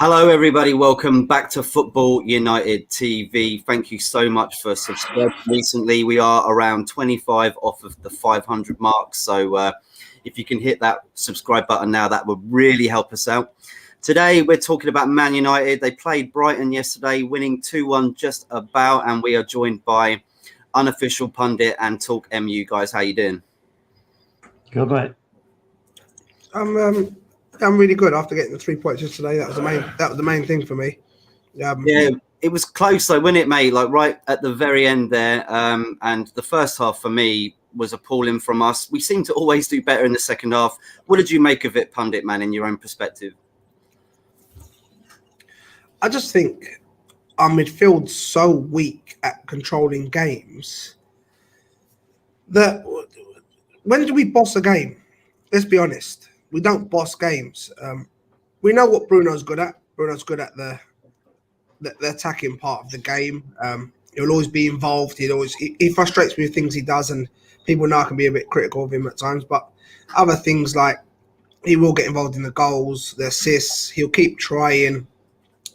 Hello, everybody. Welcome back to Football United TV. Thank you so much for subscribing recently. We are around 25 off of the 500 mark. So if you can hit that subscribe button now, that would really help us out. Today, we're talking about Man United. They played Brighton yesterday, winning 2-1 just about. And we are joined by Unofficial, Pundit and Talk MU. Guys, how you doing? Good, mate. I'm really good after getting the 3 points yesterday. That was the main thing for me. Yeah, it was close though, wasn't it, mate? Like right at the very end there. And the first half for me was appalling from us. We seem to always do better in the second half. What did you make of it, Pundit man, in your own perspective? I just think our midfield's so weak at controlling games that when do we boss a game? Let's be honest. We don't boss games. We know what Bruno's good at. Bruno's good at the attacking part of the game. He'll always be involved. He frustrates me with things he does, and people know I can be a bit critical of him at times. But other things like he will get involved in the goals, the assists. He'll keep trying.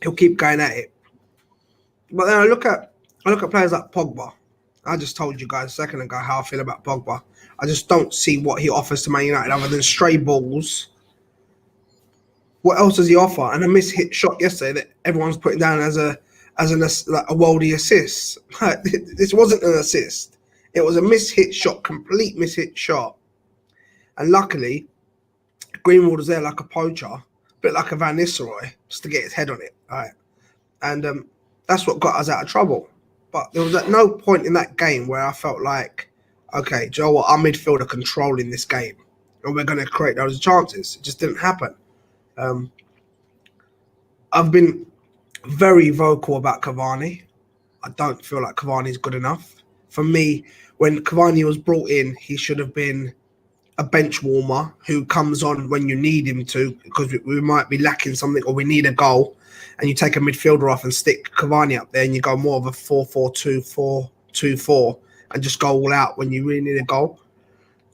He'll keep going at it. But then I look at players like Pogba. I just told you guys a second ago how I feel about Pogba. I just don't see what he offers to Man United other than stray balls. What else does he offer? And a mishit shot yesterday that everyone's putting down as a worldie assist. This wasn't an assist. It was a mishit shot, complete mishit shot. And luckily, Greenwood was there like a poacher, a bit like a Van Nistelrooy, just to get his head on it. Right? And that's what got us out of trouble. But there was at no point in that game where I felt like, okay, Joe, what, our midfield are controlling this game and we're going to create those chances. It just didn't happen. I've been very vocal about Cavani. I don't feel like Cavani's good enough. For me, when Cavani was brought in, he should have been a bench warmer who comes on when you need him to, because we might be lacking something or we need a goal, and you take a midfielder off and stick Cavani up there and you go more of a 4-4-2, 4-2-4 and just go all out when you really need a goal.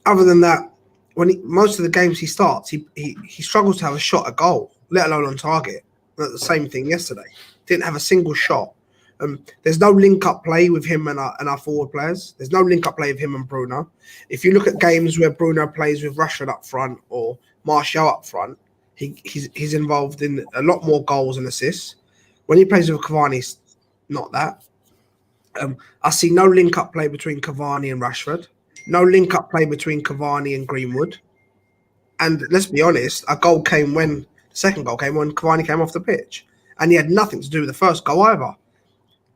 Other than that, most of the games he starts, he struggles to have a shot at goal, let alone on target. The same thing yesterday. Didn't have a single shot. There's no link-up play with him and our forward players. There's no link-up play with him and Bruno. If you look at games where Bruno plays with Rashford up front or Martial up front, he's involved in a lot more goals and assists. When he plays with Cavani, it's not that. I see no link-up play between Cavani and Rashford. No link-up play between Cavani and Greenwood. And let's be honest, the second goal came when Cavani came off the pitch. And he had nothing to do with the first goal either.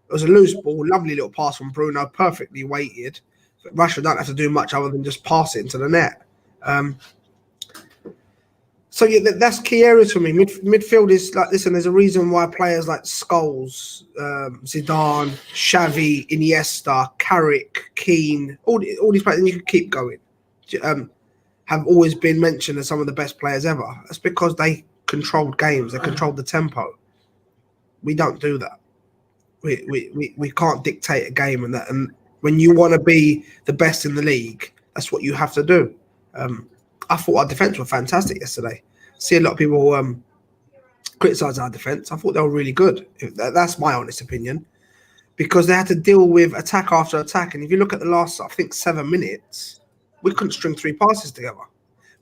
It was a loose ball, lovely little pass from Bruno, perfectly weighted. But Rashford don't have to do much other than just pass it into the net. So yeah, that's key areas for me. Midfield is like, listen, there's a reason why players like Scholes, Zidane, Xavi, Iniesta, Carrick, Keane, all these players, and you can keep going, have always been mentioned as some of the best players ever. That's because they controlled games, they controlled the tempo. We don't do that. We can't dictate a game, and when you want to be the best in the league, that's what you have to do. I thought our defence were fantastic yesterday. See a lot of people criticise our defence. I thought they were really good. That's my honest opinion, because they had to deal with attack after attack. And if you look at the last, I think, 7 minutes, we couldn't string 3 passes together.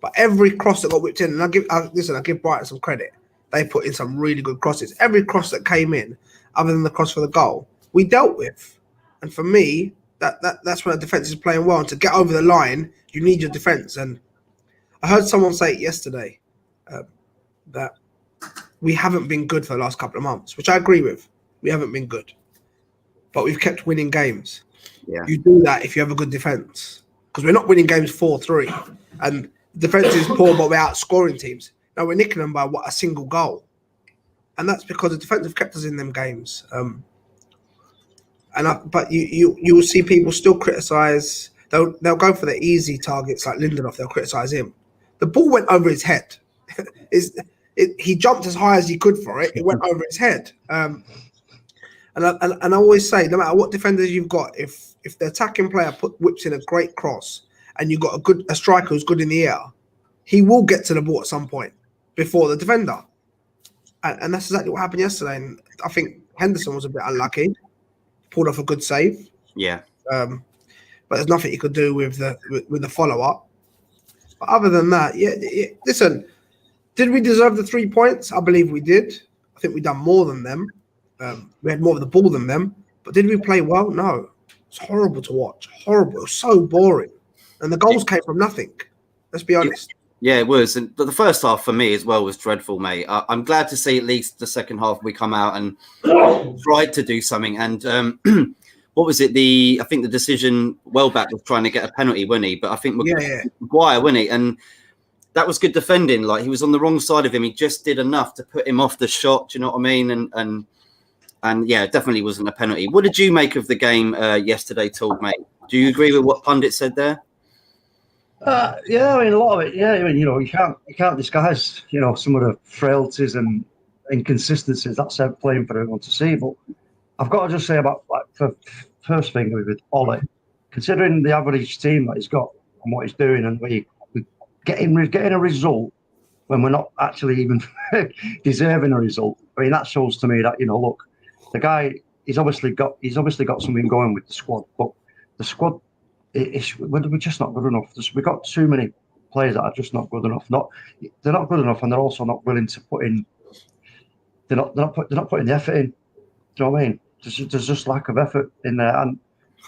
But every cross that got whipped in, and I give Brighton some credit. They put in some really good crosses. Every cross that came in, other than the cross for the goal, we dealt with. And for me, that's when the defence is playing well. And to get over the line, you need your defence. And I heard someone say it yesterday that we haven't been good for the last couple of months, which I agree with. We haven't been good, but we've kept winning games. Yeah. You do that if you have a good defence, because we're not winning games 4-3, and defence is poor, but we're outscoring teams. Now we're nicking them by a single goal, and that's because the defence have kept us in them games. But you will see people still criticise. They'll go for the easy targets like Lindelof. They'll criticise him. The ball went over his head. He jumped as high as he could for it. It went over his head. And I always say, no matter what defenders you've got, if the attacking player whips in a great cross and you've got a striker who's good in the air, he will get to the ball at some point before the defender. And that's exactly what happened yesterday. And I think Henderson was a bit unlucky, pulled off a good save. Yeah. But there's nothing you could do with the follow up. But other than that, listen, did we deserve the 3 points? I believe we did. I think we done more than them. We had more of the ball than them. But did we play well? No. It's horrible to watch. Horrible. It was so boring. And the goals came from nothing. Let's be honest. Yeah, it was. And the first half for me as well was dreadful, mate. I'm glad to see at least the second half we come out and tried to do something. And what was it? I think the decision Welbeck was trying to get a penalty, wasn't he? But I think Maguire, wasn't he? And that was good defending. Like, he was on the wrong side of him. He just did enough to put him off the shot. Do you know what I mean? And yeah, it definitely wasn't a penalty. What did you make of the game yesterday, Todd, mate? Do you agree with what Pundit said there? Yeah, I mean, a lot of it. Yeah, I mean, you can't disguise, some of the frailties and inconsistencies that's playing for everyone to see. But I've got to just say about for first thing with Ollie, considering the average team that he's got and what he's doing, and we getting a result when we're not actually even deserving a result. I mean, that shows to me that look, the guy he's obviously got something going with the squad, but the squad. We're just not good enough. We've got too many players that are just not good enough. They're not good enough, and they're also not willing to put in. They're not putting the effort in. Do you know what I mean? There's just lack of effort in there, and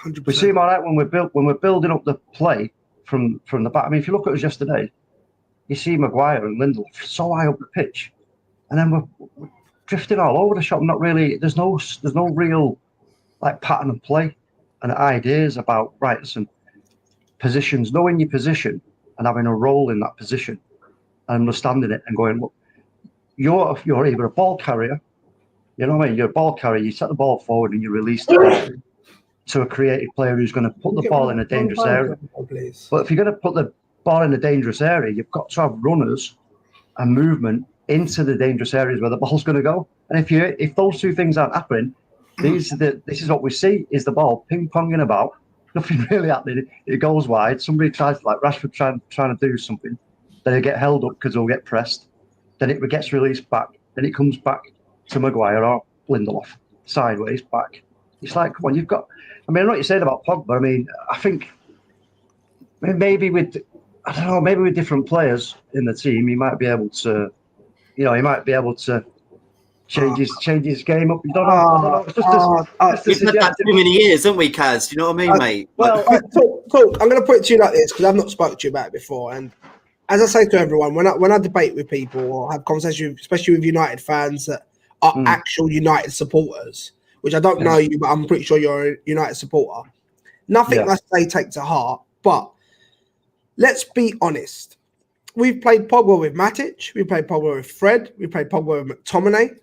100%. We see them all right when we're building up the play from the back. I mean, if you look at us yesterday, you see Maguire and Lindelof so high up the pitch, and then we're drifting all over the shop. Not really. There's no real pattern of play and ideas about listen, positions, knowing your position and having a role in that position and understanding it and going, look, you're either a ball carrier, you know what I mean? You're a ball carrier, you set the ball forward and you release the ball to a creative player who's going to put the ball in a dangerous area. But if you're going to put the ball in a dangerous area, you've got to have runners and movement into the dangerous areas where the ball's going to go. And if those two things aren't happening, this is what we see: is the ball ping-ponging about, nothing really happening. It goes wide. Somebody tries, like Rashford, trying to do something. Then they get held up because they'll get pressed. Then it gets released back. Then it comes back to Maguire or Lindelof, sideways back. It's like, come on, you've got. I mean, I know what you're saying about Pogba. I mean, I think maybe with different players in the team, he might be able to, change his game up. You don't know. I don't know. We've had that too many years, haven't we, Kaz? Do you know what I mean, mate? Well, talk. I'm going to put it to you like this because I've not spoken to you about it before. And as I say to everyone, when I debate with people or have conversations, especially with United fans that are actual United supporters, which I don't know you, but I'm pretty sure you're a United supporter. Nothing I say take to heart, but let's be honest. We've played Pogba with Matic. We played Pogba with Fred. We played Pogba with McTominay.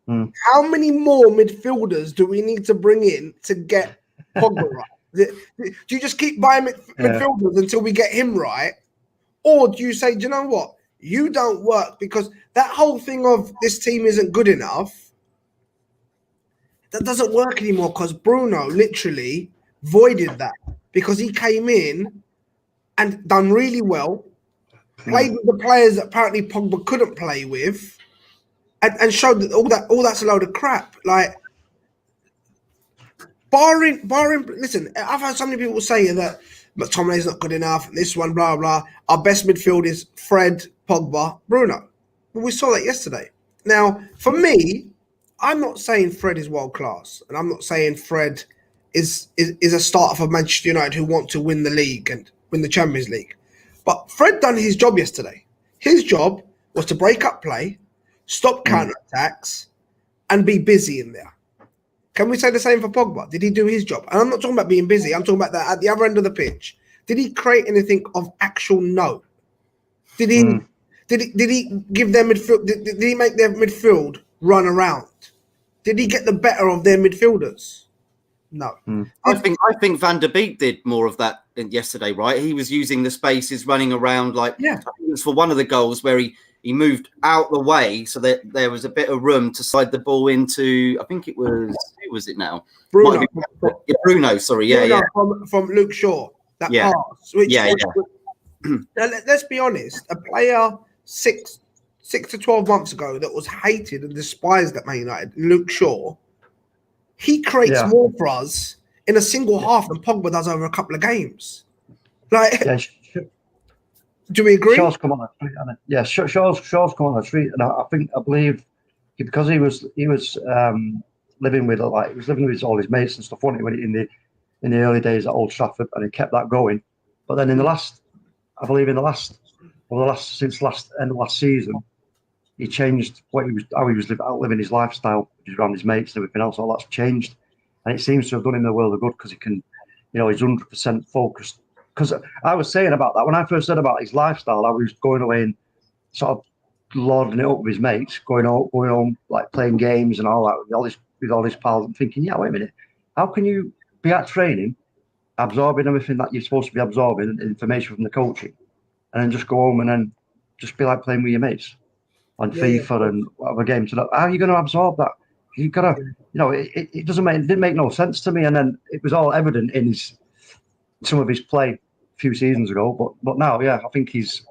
How many more midfielders do we need to bring in to get Pogba right? Do you just keep buying midfielders until we get him right? Or do you say, do you know what? You don't work, because that whole thing of this team isn't good enough, that doesn't work anymore, because Bruno literally voided that, because he came in and done really well, played with the players that apparently Pogba couldn't play with, and showed that all that's a load of crap. Like, barring. Listen, I've heard so many people say that McTominay's not good enough. This one, blah blah. Our best midfield is Fred, Pogba, Bruno. Well, we saw that yesterday. Now, for me, I'm not saying Fred is world class, and I'm not saying Fred is a starter for Manchester United who want to win the league and win the Champions League. But Fred done his job yesterday. His job was to break up play, stop counter-attacks, and be busy in there. Can we say the same for Pogba? Did he do his job? And I'm not talking about being busy. I'm talking about that at the other end of the pitch. Did he create anything of actual note? Did he give their midfield? Did he make their midfield run around? Did he get the better of their midfielders? No. I think Van der Beek did more of that yesterday, right? He was using the spaces, running around I think it was for one of the goals where he moved out the way so that there was a bit of room to slide the ball into, I think it was, who was it now? Bruno. Bruno, sorry. Bruno from Luke Shaw. That pass. Which let's be honest, a player 6'2", 6 to 12 months ago that was hated and despised at Man United, Luke Shaw, he creates more for us in a single half than Pogba does over a couple of games. Like, do we agree? Shaw's come on a treat, hasn't he? Yeah, Shaw's come on a treat, and I believe because he was living with all his mates and stuff, wasn't he, when in the early days at Old Trafford, and he kept that going. But then since last end of last season, he changed how he was living his lifestyle, just around his mates and everything else. All that's changed, and it seems to have done him the world of good because he can, he's 100% focused. Because I was saying about that when I first said about his lifestyle, I was going away and sort of lording it up with his mates, going home, like playing games and all that with all his pals, and thinking, yeah, wait a minute, how can you be at training, absorbing everything that you're supposed to be absorbing, information from the coaching, and then just go home and then just be like playing with your mates on FIFA and whatever games? How are you going to absorb that? You've got to, it didn't make no sense to me. And then it was all evident in some of his play a few seasons ago. But now, I think he's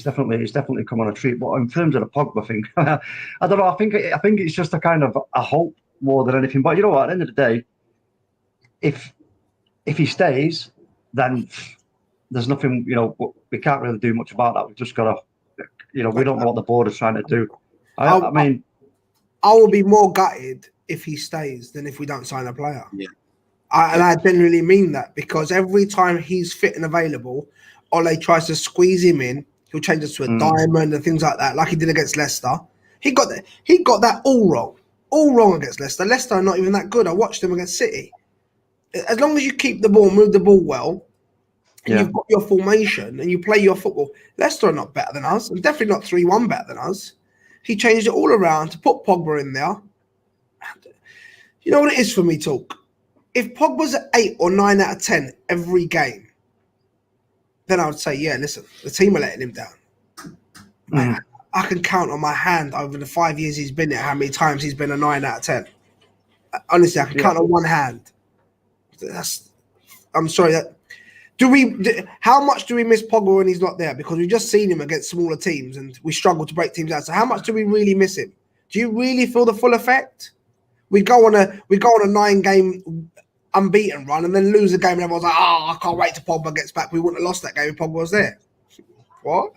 definitely come on a treat. But in terms of the Pogba thing, I don't know. I think it's just a kind of a hope more than anything. But you know what? At the end of the day, if he stays, then there's nothing. We can't really do much about that. We've just got to. We don't know what the board is trying to do. I mean, I will be more gutted if he stays than if we don't sign a player. Yeah. And I genuinely mean that, because every time he's fit and available, Ole tries to squeeze him in. He'll change us to a diamond and things like that, like he did against Leicester. He got that all wrong against Leicester. Leicester are not even that good. I watched them against City. As long as you keep the ball, move the ball well, and you've got your formation and you play your football, Leicester are not better than us, and definitely not 3-1 better than us. He changed it all around to put Pogba in there. You know what it is for me, Talk? If Pogba's at 8 or 9 out of 10 every game, then I would say, listen, the team are letting him down. I can count on my hand over the 5 years he's been there how many times he's been a 9 out of 10. Honestly, I can count on one hand. I'm sorry. How much do we miss Pogba when he's not there? Because we've just seen him against smaller teams and we struggle to break teams out. So how much do we really miss him? Do you really feel the full effect? We go on a 9-game unbeaten run and then lose a game and everyone's like, I can't wait till Pogba gets back. We wouldn't have lost that game if Pogba was there. What?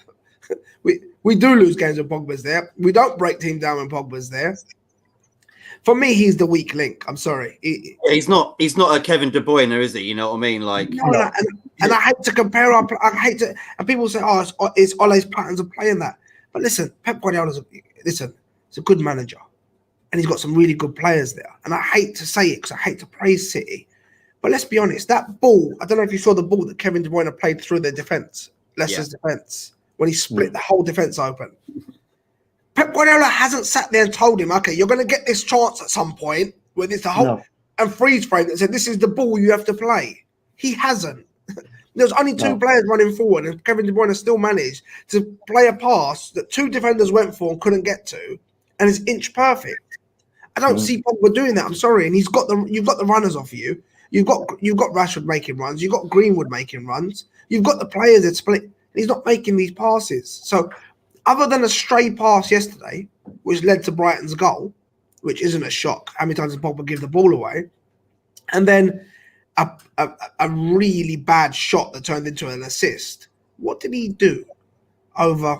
We do lose games when Pogba's there. We don't break teams down when Pogba's there. For me, he's the weak link. I'm sorry. He's not a Kevin De Bruyne, is he? You know what I mean? Like, no. And I hate to compare and people say, it's Ole's patterns of playing that. But listen, Pep Guardiola's he's a good manager. And he's got some really good players there. And I hate to say it because I hate to praise City. But let's be honest, that ball, I don't know if you saw the ball that Kevin De Bruyne played through their defence, Leicester's defence, when he split the whole defence open. Pep Guardiola hasn't sat there and told him, okay, you're going to get this chance at some point with this and freeze frame that said, this is the ball you have to play. He hasn't. There's only two players running forward, and Kevin De Bruyne still managed to play a pass that two defenders went for and couldn't get to, and it's inch perfect. I don't see Pogba doing that. I'm sorry, and you've got the runners off you. You've got Rashford making runs. You've got Greenwood making runs. You've got the players that split. And he's not making these passes. So, other than a stray pass yesterday, which led to Brighton's goal, which isn't a shock. How many times did Pogba give the ball away? And then a really bad shot that turned into an assist. What did he do over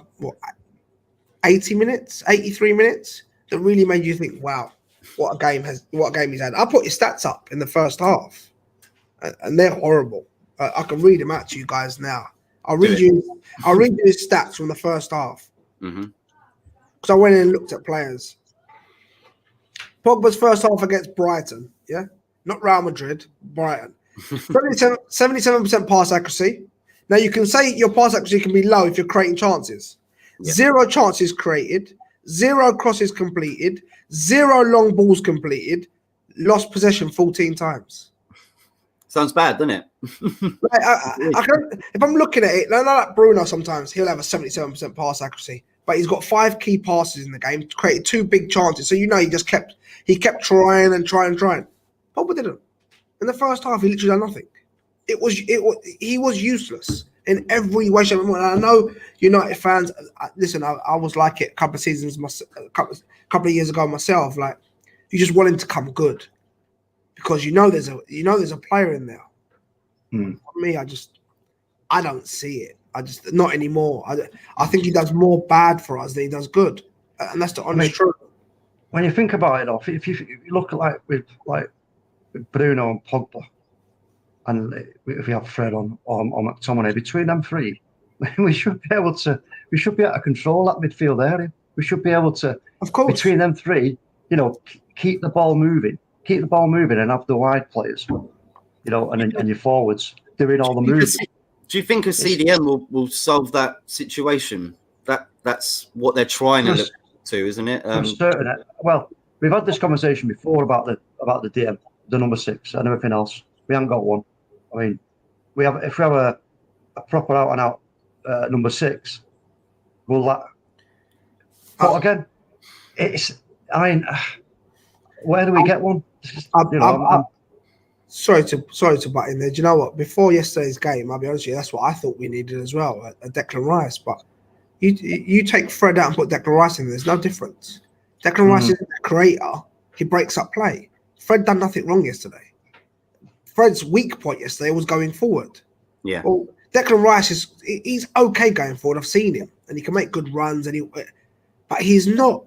80 minutes, 83 minutes? That really made you think, wow, what a game he's had. I put his stats up in the first half, and they're horrible. I can read them out to you guys now. I'll read you his stats from the first half. Because I went in and looked at players. Pogba's first half against Brighton, not Real Madrid, Brighton. 77% pass accuracy. Now you can say your pass accuracy can be low if you're creating chances. 0 chances created, 0 crosses completed, 0 long balls completed, lost possession 14 times. Sounds bad, doesn't it? If I'm looking at it, like Bruno, sometimes he'll have a 77% pass accuracy, but he's got 5 key passes in the game, created 2 big chances. So he kept trying and trying. Pogba didn't. In the first half, he literally done nothing. He was useless. in every way, shape, and form. And I know United fans. Listen, I was like it a couple of seasons, a couple of years ago myself. Like, you just want him to come good because there's a player in there. For me, I don't see it. Not anymore. I think he does more bad for us than he does good, and that's the honest truth. When you think about it, if you look at with Bruno and Pogba, and if we have Fred or McTominay, between them three, we should be able to control that midfield area. We should be able to, of course, between them three, keep the ball moving, and have the wide players, and your forwards doing all the moving. Do you think a CDM will solve that situation? That's what they're trying to look to, isn't it? Well, we've had this conversation before about the DM, the number 6, and everything else. We haven't got one. I mean, if we have a proper out and out number 6, will that? But again, where do we get one? Sorry to butt in there. Do you know what? Before yesterday's game, I'll be honest with you, that's what I thought we needed as well, a Declan Rice. But you take Fred out and put Declan Rice in, there's no difference. Declan Rice isn't a creator. He breaks up play. Fred done nothing wrong yesterday. Fred's weak point yesterday was going forward. Yeah. Well, Declan Rice he's okay going forward. I've seen him, and he can make good runs, but he's not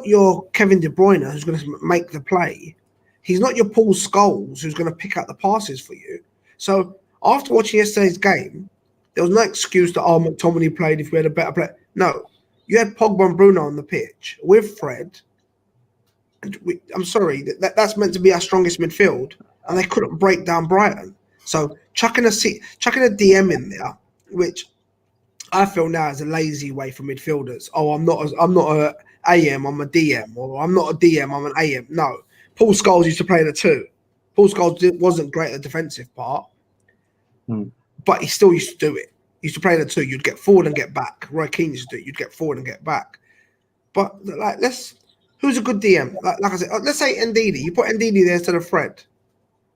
your Kevin De Bruyne who's going to make the play. He's not your Paul Scholes who's going to pick out the passes for you. So after watching yesterday's game, there was no excuse that McTominay played if we had a better player. No, you had Pogba and Bruno on the pitch with Fred. And I'm sorry, that's meant to be our strongest midfield, and they couldn't break down Brighton. So chucking a DM in there, which I feel now is a lazy way for midfielders. Oh, I'm not a AM, I'm a DM, or I'm not a DM, I'm an AM. No. Paul Scholes used to play the 2. Paul Scholes wasn't great at the defensive part, but he still used to do it. He used to play the 2. You'd get forward and get back. Roy Keane used to do it. You'd get forward and get back. But who's a good DM? Like I said, let's say Ndidi. You put Ndidi there instead of Fred.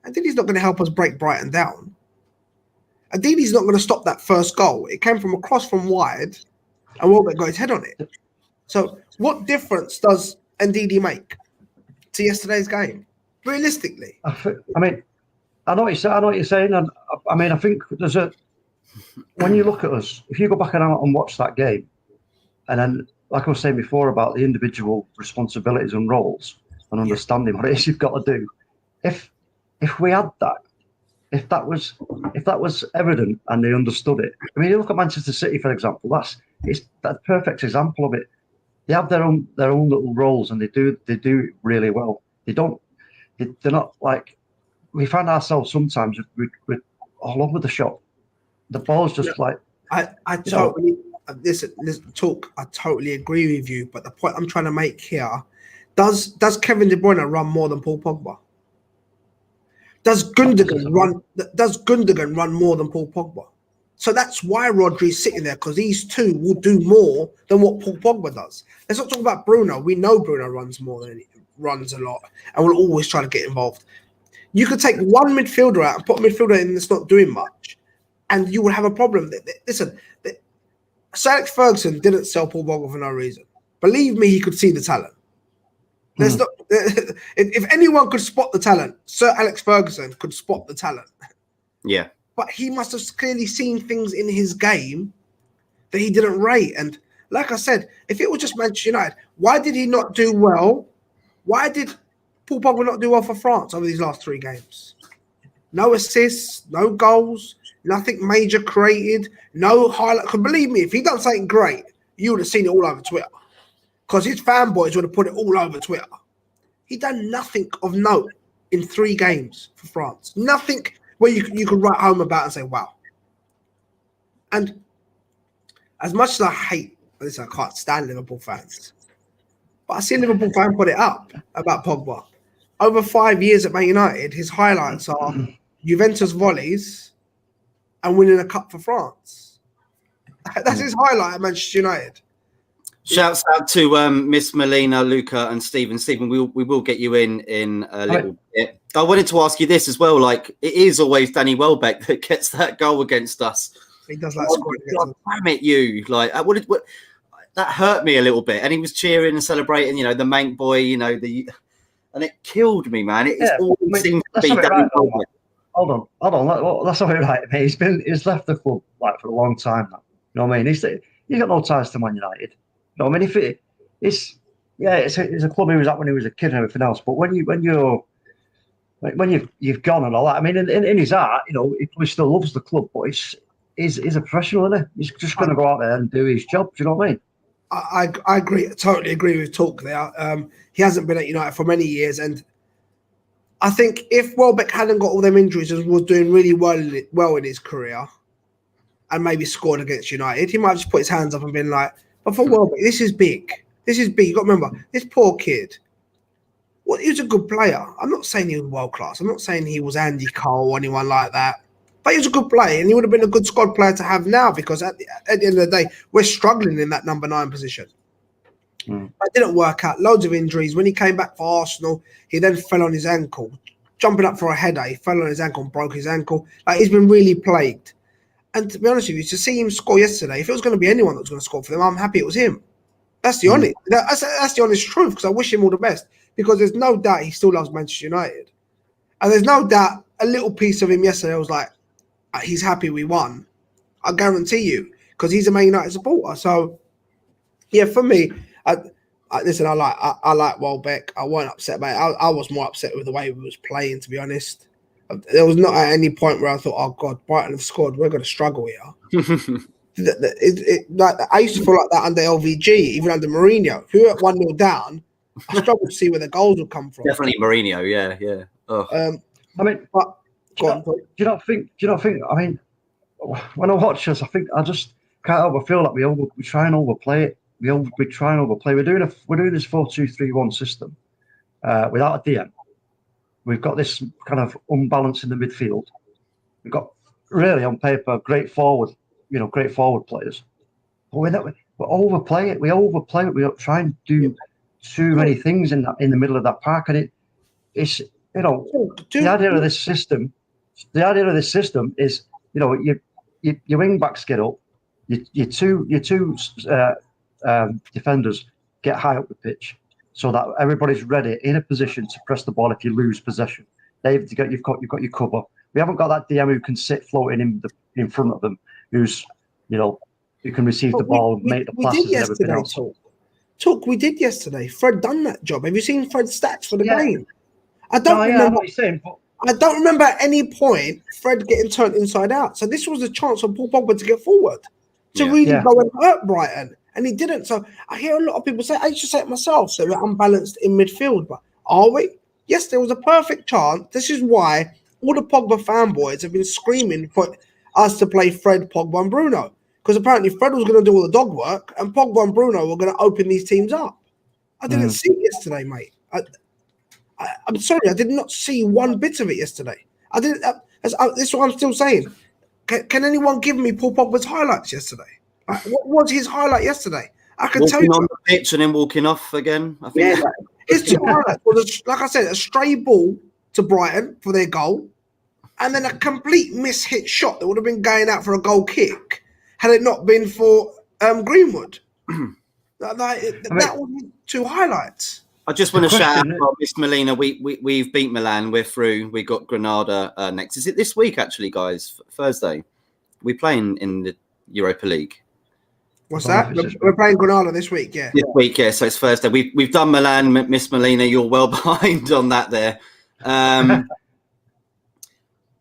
Ndidi's not going to help us break Brighton down. Ndidi's not going to stop that first goal. It came from across from wide, and Welbeck got his head on it. So what difference does Ndidi make to yesterday's game, realistically? I mean, I know what you're saying, and I think when you look at us, if you go back and watch that game, and then, like I was saying before about the individual responsibilities and roles and understanding what it is you've got to do, if we had that, if that was evident and they understood it. I mean, you look at Manchester City, for example. That's a perfect example of it. They have their own little roles, and they do it really well. They're not like, we find ourselves sometimes we're all over the shop. The ball's just like. I totally listen, talk. I totally agree with you, but the point I'm trying to make here: does Kevin De Bruyne run more than Paul Pogba? Does Gundogan run more than Paul Pogba? So that's why Rodri's sitting there, because these two will do more than what Paul Pogba does. Let's not talk about Bruno. We know Bruno runs a lot, and will always try to get involved. You could take one midfielder out and put a midfielder in that's not doing much, and you would have a problem. Listen, Sir Alex Ferguson didn't sell Paul Pogba for no reason. Believe me, he could see the talent. Let's not. If anyone could spot the talent, Sir Alex Ferguson could spot the talent. Yeah. But he must have clearly seen things in his game that he didn't rate. And like I said, if it was just Manchester United, why did he not do well? Why did Paul Pogba not do well for France over these last 3 games? No assists, no goals, nothing major created, no highlight. Because believe me, if he'd done something great, you would have seen it all over Twitter. Because his fanboys would have put it all over Twitter. He done nothing of note in 3 games for France. Nothing where you could write home about and say, wow. And as much as I hate, listen, I can't stand Liverpool fans, but I see a Liverpool fan put it up about Pogba. Over 5 years at Man United, his highlights are Juventus volleys and winning a cup for France. That's his highlight at Manchester United. Shouts out to Miss Melina, Luca, and Stephen. Stephen, we will get you in a little bit. I wanted to ask you this as well. Like, it is always Danny Welbeck that gets that goal against us. He does like Oh, scoring God, damn it, you! Like, what, that hurt me a little bit. And he was cheering and celebrating, the mank boy, and it killed me, man. It always seems to be right, hold on. That's not right, mate. He's left the club like for a long time now. You know what I mean? He's got no ties to Man United. You know what I mean? It's a club he was at when he was a kid and everything else. But when you've gone and all that, I mean, in his heart, he still loves the club, but he's a professional, isn't he? He's just going to go out there and do his job. Do you know what I mean? I agree, totally agree with Talk there. He hasn't been at United for many years, and I think if Welbeck hadn't got all them injuries and was doing really well in his career, and maybe scored against United, he might have just put his hands up and been like, "But for Welbeck, this is big. This is big." You got to remember, this poor kid. Well, he was a good player. I'm not saying he was world class. I'm not saying he was Andy Cole or anyone like that. But he was a good player, and he would have been a good squad player to have now, because at the end of the day, we're struggling in that number 9 position. It didn't work out. Loads of injuries. When he came back for Arsenal, he then fell on his ankle. Jumping up for a header, he fell on his ankle and broke his ankle. Like, he's been really plagued. And to be honest with you, to see him score yesterday, if it was going to be anyone that was going to score for them, I'm happy it was him. That's the honest. That's the honest truth, because I wish him all the best. Because there's no doubt he still loves Manchester United, and there's no doubt a little piece of him yesterday was like, he's happy we won. I guarantee you, because he's a Man United supporter. So, yeah, for me, listen, I like Welbeck. I wasn't upset about it. I was more upset with the way he was playing, to be honest. There was not at any point where I thought, oh God, Brighton have scored. We're going to struggle here. I used to feel like that under LVG, even under Mourinho. If we were at 1-0 down, I struggled to see where the goals would come from. Definitely Mourinho, yeah. I mean, but do you not think? I mean, when I watch us, I just can't help but feel like we try and overplay it. We try and overplay. We're doing this 4-2-3-1 system without a DM. We've got this kind of unbalance in the midfield. We've got really on paper great forward players, but we overplay it. We overplay it. We try and do too many things in the middle of that park, and it's the idea of this system. The idea of this system is your wing backs get up, your two defenders get high up the pitch, so that everybody's ready in a position to press the ball if you lose possession. You've got your cover. We haven't got that DM who can sit floating in front of them, who can receive the ball, make the passes and everything else. We did yesterday. Fred done that job. Have you seen Fred's stats for the game? I know what you're saying, but I don't remember at any point Fred getting turned inside out. So this was a chance for Paul Pogba to get forward, to really go and hurt Brighton. And he didn't. So I hear a lot of people say, I used to say it myself, so we're unbalanced in midfield. But are we? Yes, there was a perfect chance. This is why all the Pogba fanboys have been screaming for us to play Fred, Pogba and Bruno. Because apparently Fred was going to do all the dog work and Pogba and Bruno were going to open these teams up. I didn't see it yesterday, mate. I'm sorry, I did not see one bit of it yesterday. I didn't. This is what I'm still saying. Can anyone give me Paul Pogba's highlights yesterday? What was his highlight yesterday? I can tell you. Walking on the pitch and then walking off again. I think. Yeah, his two highlights was, like I said, a stray ball to Brighton for their goal, and then a complete miss-hit shot that would have been going out for a goal kick had it not been for Greenwood. That was 2 highlights. I just want to shout out Miss Molina. We've beat Milan. We're through. We got Granada next. Is it this week, actually, guys? Thursday. We're playing in the Europa League. What's that? We're playing Granada this week, yeah. This week, yeah. So it's Thursday. We've done Milan, Miss Molina. You're well behind on that there.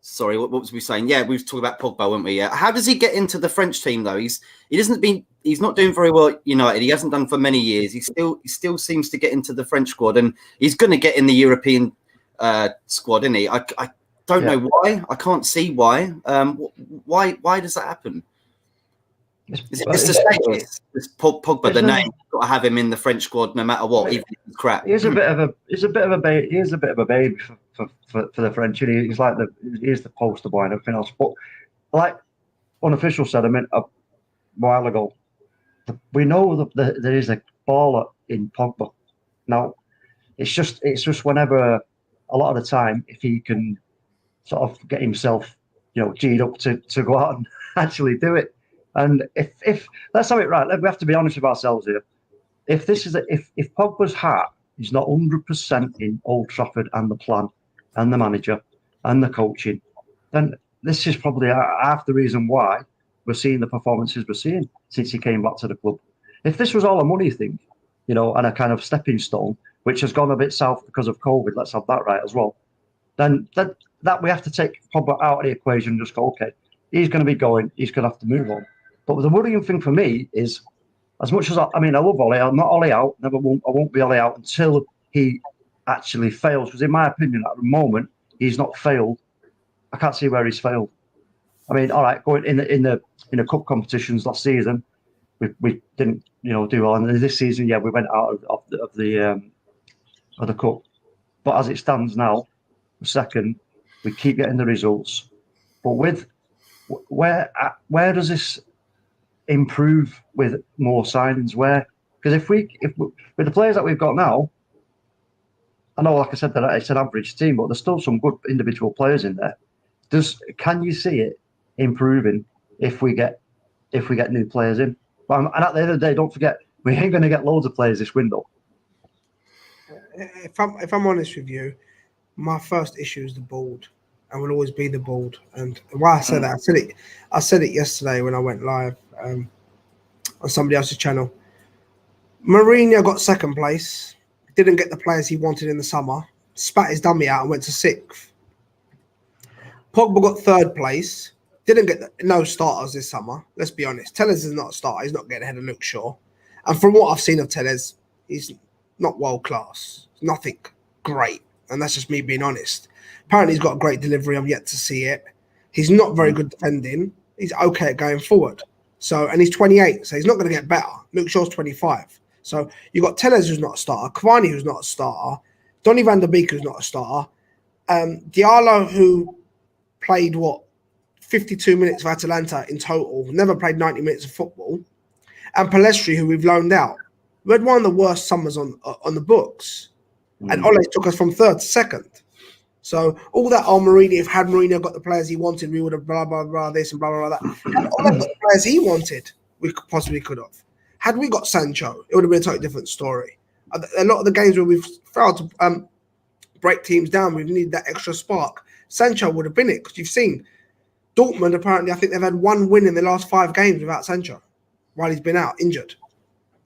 Sorry, what was we saying? Yeah, we were talking about Pogba, weren't we? Yeah. How does he get into the French team though? He's not doing very well at United. He hasn't done for many years. He still seems to get into the French squad, and he's going to get in the European squad, isn't he? I don't know why. I can't see why. Why does that happen? It's the status. It's Pogba, the name. You've got to have him in the French squad no matter what, even if he's crap. He's a bit of a baby for the French. He's like he's the poster boy and everything else. But like Unofficial said a while ago, we know that there is a baller in Pogba. Now, it's just whenever a lot of the time, if he can sort of get himself G'd up to go out and actually do it. And if let's have it right, we have to be honest with ourselves here. If this is if Pogba's heart is not 100% in Old Trafford and the plan and the manager and the coaching, then this is probably half the reason why we're seeing the performances we're seeing since he came back to the club. If this was all a money thing, and a kind of stepping stone, which has gone a bit south because of COVID, let's have that right as well, then that we have to take Pogba out of the equation and just go, okay, he's going to be going, he's going to have to move on. But the worrying thing for me is, as much as I love Ollie, I'm not Ollie out, I won't be Ollie out until he actually fails. Because in my opinion, at the moment, he's not failed. I can't see where he's failed. I mean, all right, going in the cup competitions last season, we didn't do well, and this season, we went out of the cup. But as it stands now, second, we keep getting the results. But where does this improve with more signings? Because if with the players that we've got now, I know, like I said, that it's an average team, but there's still some good individual players in there. Can you see it improving if we get new players in? And at the end of the day, don't forget, we ain't going to get loads of players this window. If I'm honest with you, my first issue is the board, and will always be the board. And why I said that, I said it yesterday when I went live on somebody else's channel. Mourinho got second place, didn't get the players he wanted in the summer, spat his dummy out and went to sixth. Pogba got third place, didn't get no starters this summer. Let's be honest. Tellez is not a starter. He's not getting ahead of Luke Shaw. And from what I've seen of Tellez, he's not world class. Nothing great. And that's just me being honest. Apparently he's got a great delivery. I'm yet to see it. He's not very good defending. He's okay at going forward. And he's 28, so he's not going to get better. Luke Shaw's 25. So you've got Tellez, who's not a starter, Cavani, who's not a starter, Donny van der Beek, who's not a starter, Diallo, who played 52 minutes for Atalanta in total, never played 90 minutes of football, and Palestri, who we've loaned out. We had one of the worst summers on the books, and Ole took us from third to second. So all that, Mourinho, if had Mourinho got the players he wanted, we would have blah, blah, blah, this and blah, blah, blah, that. And Ole got the players he wanted, we possibly could have. Had we got Sancho, it would have been a totally different story. A lot of the games where we've failed to break teams down, we've needed that extra spark. Sancho would have been it, because you've seen Dortmund, apparently, I think they've had one win in the last 5 games without Sancho while he's been out, injured.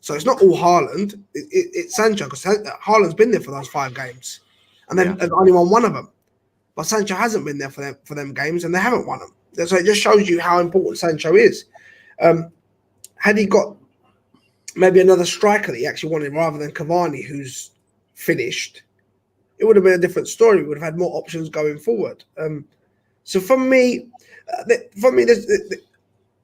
So it's not all Haaland, it's Sancho, because Haaland's been there for those 5 games. And they've only won one of them. But Sancho hasn't been there for them games, and they haven't won them. So it just shows you how important Sancho is. Had he got maybe another striker that he actually wanted rather than Cavani, who's finished, it would have been a different story. We would have had more options going forward. So for me,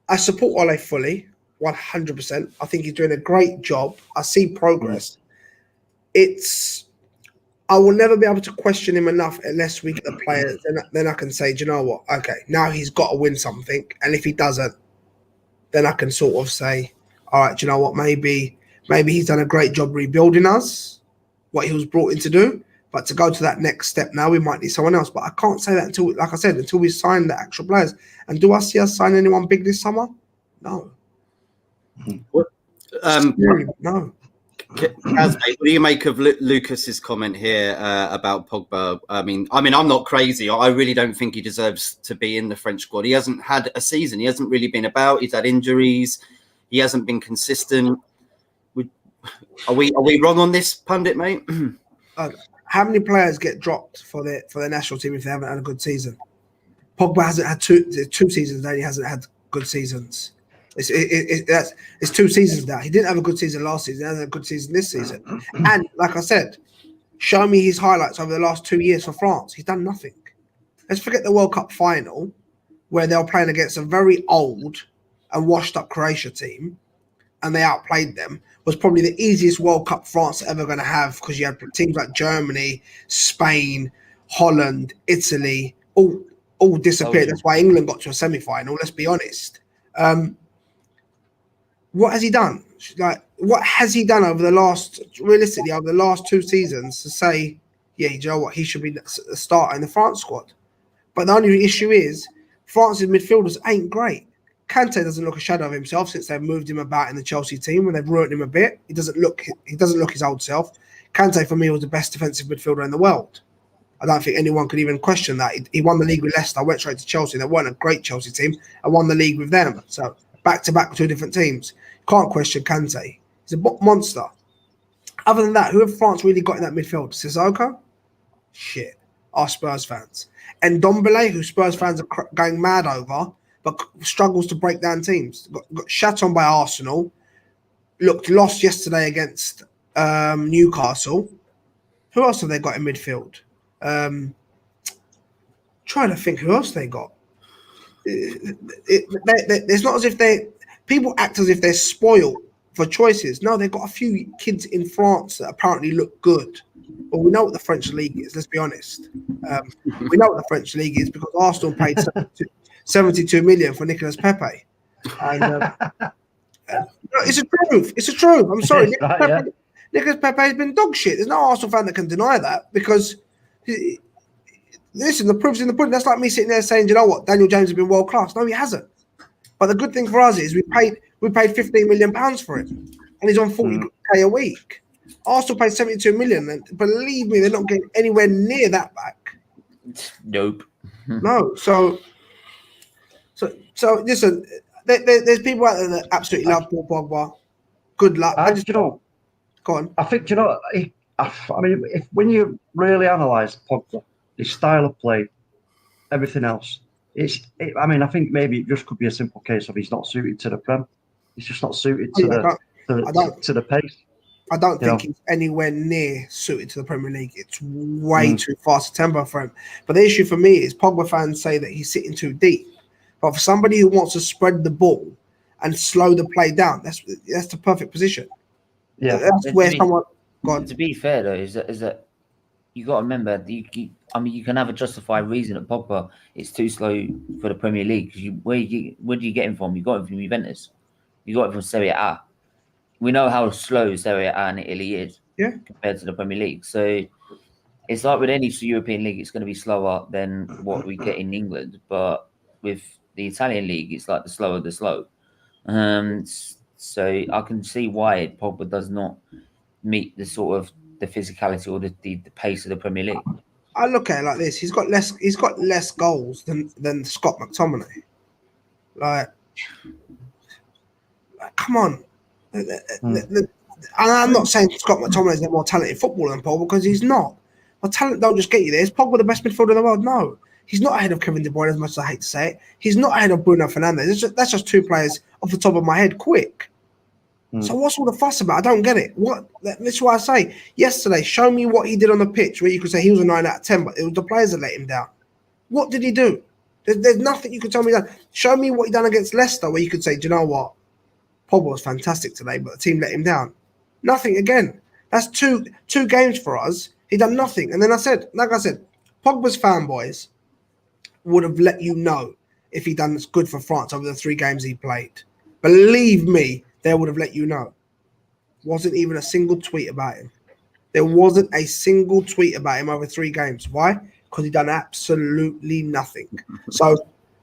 I support Ole fully, 100%. I think he's doing a great job. I see progress. I will never be able to question him enough unless we get the players. Then I can say, do you know what? Okay, now he's got to win something. And if he doesn't, then I can sort of say, all right, do you know what? Maybe he's done a great job rebuilding us, what he was brought in to do. But to go to that next step now, we might need someone else. But I can't say that until, like I said, until we sign the actual players. And do I see us sign anyone big this summer? No. No. Kaz, mate, what do you make of Lucas's comment here about Pogba? I mean, I'm not crazy. I really don't think he deserves to be in the French squad. He hasn't had a season. He hasn't really been about. He's had injuries. He hasn't been consistent. Are we wrong on this, Pundit, mate? How many players get dropped for their national team if they haven't had a good season? Pogba hasn't had two seasons now. He hasn't had good seasons. It's 2 seasons now. He didn't have a good season last season. He hasn't had a good season this season. And like I said, show me his highlights over the last 2 years for France. He's done nothing. Let's forget the World Cup final where they were playing against a very old and washed-up Croatia team, and they outplayed them. Was probably the easiest World Cup France are ever going to have, because you had teams like Germany, Spain, Holland, Italy, all disappeared. That's why England got to a semi-final. Let's be honest. What has he done? What has he done over the last 2 seasons to say, yeah, you know what, he should be a starter in the France squad? But the only issue is France's midfielders ain't great. Kante doesn't look a shadow of himself since they've moved him about in the Chelsea team when they've ruined him a bit. He doesn't look his old self. Kante, for me, was the best defensive midfielder in the world. I don't think anyone could even question that. He won the league with Leicester, went straight to Chelsea. They weren't a great Chelsea team. I won the league with them. So back-to-back with two different teams. Can't question Kante. He's a monster. Other than that, who have France really got in that midfield? Sissoko? Shit. Our Spurs fans. And Ndombele, who Spurs fans are going mad over, but struggles to break down teams. Got shut on by Arsenal. Looked lost yesterday against Newcastle. Who else have they got in midfield? Trying to think who else they got. It's not as if people act as if they're spoiled for choices. No, they've got a few kids in France that apparently look good. But we know what the French league is, let's be honest. We know what the French league is because Arsenal paid 72 million for Nicolas Pepe. And it's a truth. It's a truth. I'm sorry. Nicolas Pepe has been dog shit. There's no Arsenal fan that can deny that because listen, the proof's in the pudding. That's like me sitting there saying, you know what, Daniel James has been world class. No, he hasn't. But the good thing for us is we paid 15 million pounds for him, and he's on 40k a week. Arsenal paid 72 million, and believe me, they're not getting anywhere near that back. Nope. No. So listen, there's people out there that absolutely love Paul Pogba. Good luck. Go on. I think, when you really analyse Pogba, his style of play, everything else, I think maybe it just could be a simple case of he's not suited to the Prem. He's just not suited to the pace. I don't think he's anywhere near suited to the Premier League. It's way too fast a tempo for him. But the issue for me is Pogba fans say that he's sitting too deep. But for somebody who wants to spread the ball and slow the play down, that's the perfect position. Yeah, that's where someone. To be fair though, is that you got to remember, you can have a justified reason that Pogba is too slow for the Premier League. Because where do you get him from? You got him from Juventus. You got him from Serie A. We know how slow Serie A in Italy is compared to the Premier League. So it's like with any European league, it's going to be slower than what we get in England. But with the Italian league, it's like the slower the slow. So I can see why Pogba does not meet the sort of the physicality or the pace of the Premier League. I look at it like this: he's got less goals than Scott McTominay. Like come on. And I'm not saying Scott McTominay is a more talented footballer than Pogba because he's not. But talent don't just get you there. Is Pogba the best midfielder in the world? No. He's not ahead of Kevin De Bruyne, as much as I hate to say it. He's not ahead of Bruno Fernandes. That's just two players off the top of my head, quick. So what's all the fuss about? I don't get it. That's why I say yesterday, show me what he did on the pitch where you could say he was a 9 out of 10, but it was the players that let him down. What did he do? There's nothing you could tell me that. Show me what he done against Leicester where you could say, do you know what? Pogba was fantastic today, but the team let him down. Nothing again. That's two games for us. He done nothing. And then like I said, Pogba's fanboys would have let you know if he done good for France over the 3 games he played. Believe me, they would have let you know. Wasn't even a single tweet about him. There wasn't a single tweet about him over 3 games. Why? Because he done absolutely nothing. So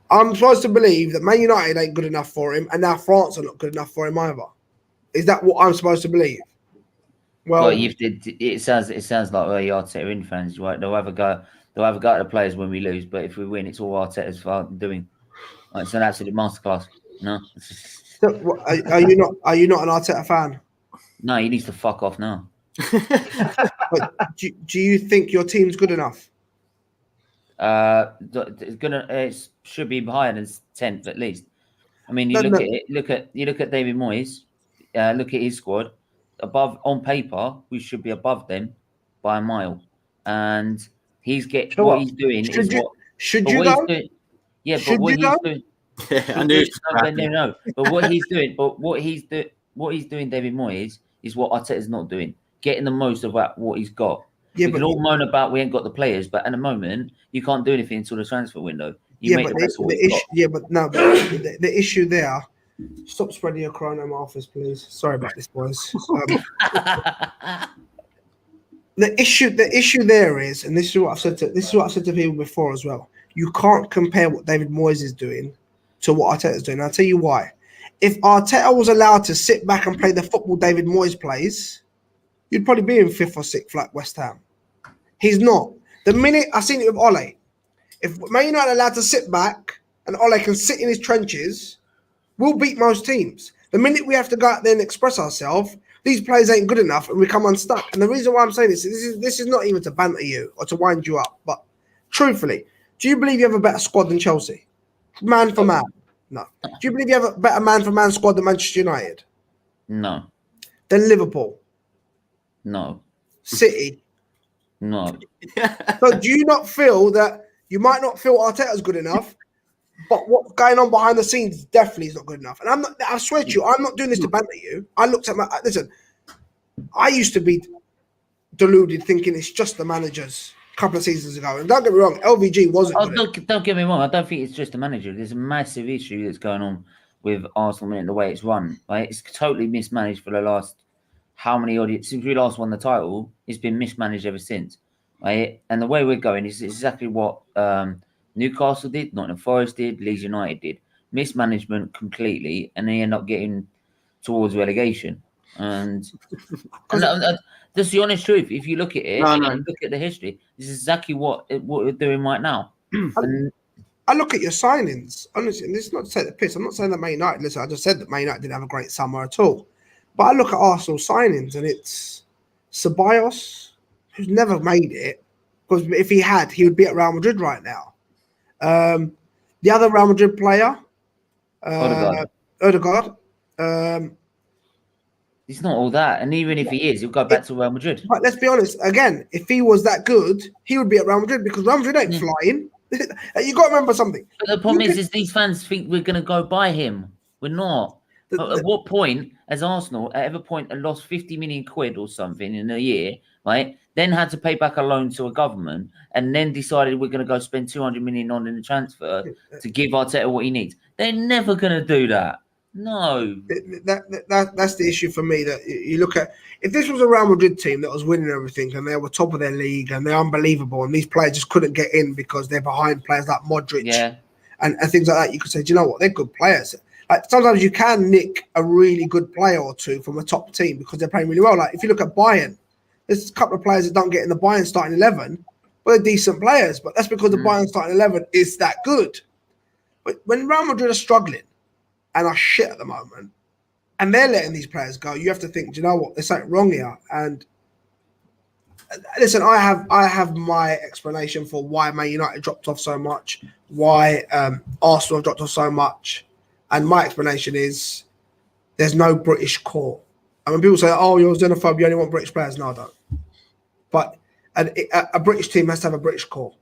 I'm supposed to believe that Man United ain't good enough for him, and now France are not good enough for him either. Is that what I'm supposed to believe? Well, it sounds like where you Arteta in fans, right? They'll have a go at the players when we lose, but if we win, it's all Arteta's doing. It's an absolute masterclass. No. So, are you not an Arteta fan? No, he needs to fuck off now. But do you think your team's good enough? It should be higher than 10th at least. I mean, look at David Moyes. Look at his squad. Above on paper, we should be above them by a mile. And he's he's doing. Should you go? Yeah, but what he's doing. I knew. No. But what he's doing, David Moyes, is what Arteta's not doing. Getting the most of what he's got. Yeah, we can all moan about we ain't got the players, but at the moment you can't do anything until the transfer window. The issue there. Stop spreading your corona markers, please. Sorry about this, boys. The issue there is, and this is what I've said to people before as well. you can't compare what David Moyes is doing to what Arteta's doing. I'll tell you why. If Arteta was allowed to sit back and play the football David Moyes plays, you'd probably be in 5th or 6th like West Ham. He's not. The minute I've seen it with Ole, if Man United are allowed to sit back and Ole can sit in his trenches, we'll beat most teams. The minute we have to go out there and express ourselves, these players ain't good enough and we come unstuck. And the reason why I'm saying this is not even to banter you or to wind you up, but truthfully, do you believe you have a better squad than Chelsea? Man for man? No. Do you believe you have a better man for man squad than Manchester United? No. Then Liverpool? No. City? No. So do you not feel that you might not feel Arteta's good enough, but what's going on behind the scenes definitely is not good enough? And I swear to you, I'm not doing this to banter you. I looked at listen, I used to be deluded thinking it's just the managers a couple of seasons ago. And don't get me wrong, LVG wasn't good. Don't get me wrong. I don't think it's just the manager. There's a massive issue that's going on with Arsenal and the way it's run. Right? It's totally mismanaged for the last how many audience since we last won the title. It's been mismanaged ever since. Right? And the way we're going is exactly what Newcastle did, Nottingham Forest did, Leeds United did. Mismanagement completely, and they end up getting towards relegation. And that's the honest truth. If you look at it and look at the history, this is exactly what we're doing right now. I look at your signings, honestly, and this is not to take the piss. I'm not saying that Man United, listen, I just said that Man United didn't have a great summer at all. But I look at Arsenal signings and it's Ceballos, who's never made it, because if he had, he would be at Real Madrid right now. The other Real Madrid player, Odegaard. He's not all that, and even if he is, he'll go back to Real Madrid. But let's be honest, again, if he was that good, he would be at Real Madrid because Real Madrid ain't flying. You got to remember something. But the problem is these fans think we're going to go buy him. We're not. At what point has Arsenal at every point lost 50 million quid or something in a year, right? Then had to pay back a loan to a government and then decided we're going to go spend 200 million on in the transfer to give Arteta what he needs. They're never going to do that. No. That's the issue for me, that you look at, if this was a Real Madrid team that was winning everything and they were top of their league and they're unbelievable and these players just couldn't get in because they're behind players like Modric and things like that, you could say, do you know what, they're good players. Like sometimes you can nick a really good player or two from a top team because they're playing really well. Like if you look at Bayern, there's a couple of players that don't get in the Bayern starting 11, but they're decent players. But that's because the Bayern starting 11 is that good. But when Real Madrid are struggling and are shit at the moment, and they're letting these players go, you have to think, do you know what, there's something wrong here. And listen, I have my explanation for why Man United dropped off so much, why Arsenal have dropped off so much. And my explanation is there's no British core. And when people say, oh, you're xenophobe, you only want British players. No, I don't. But a British team has to have a British core.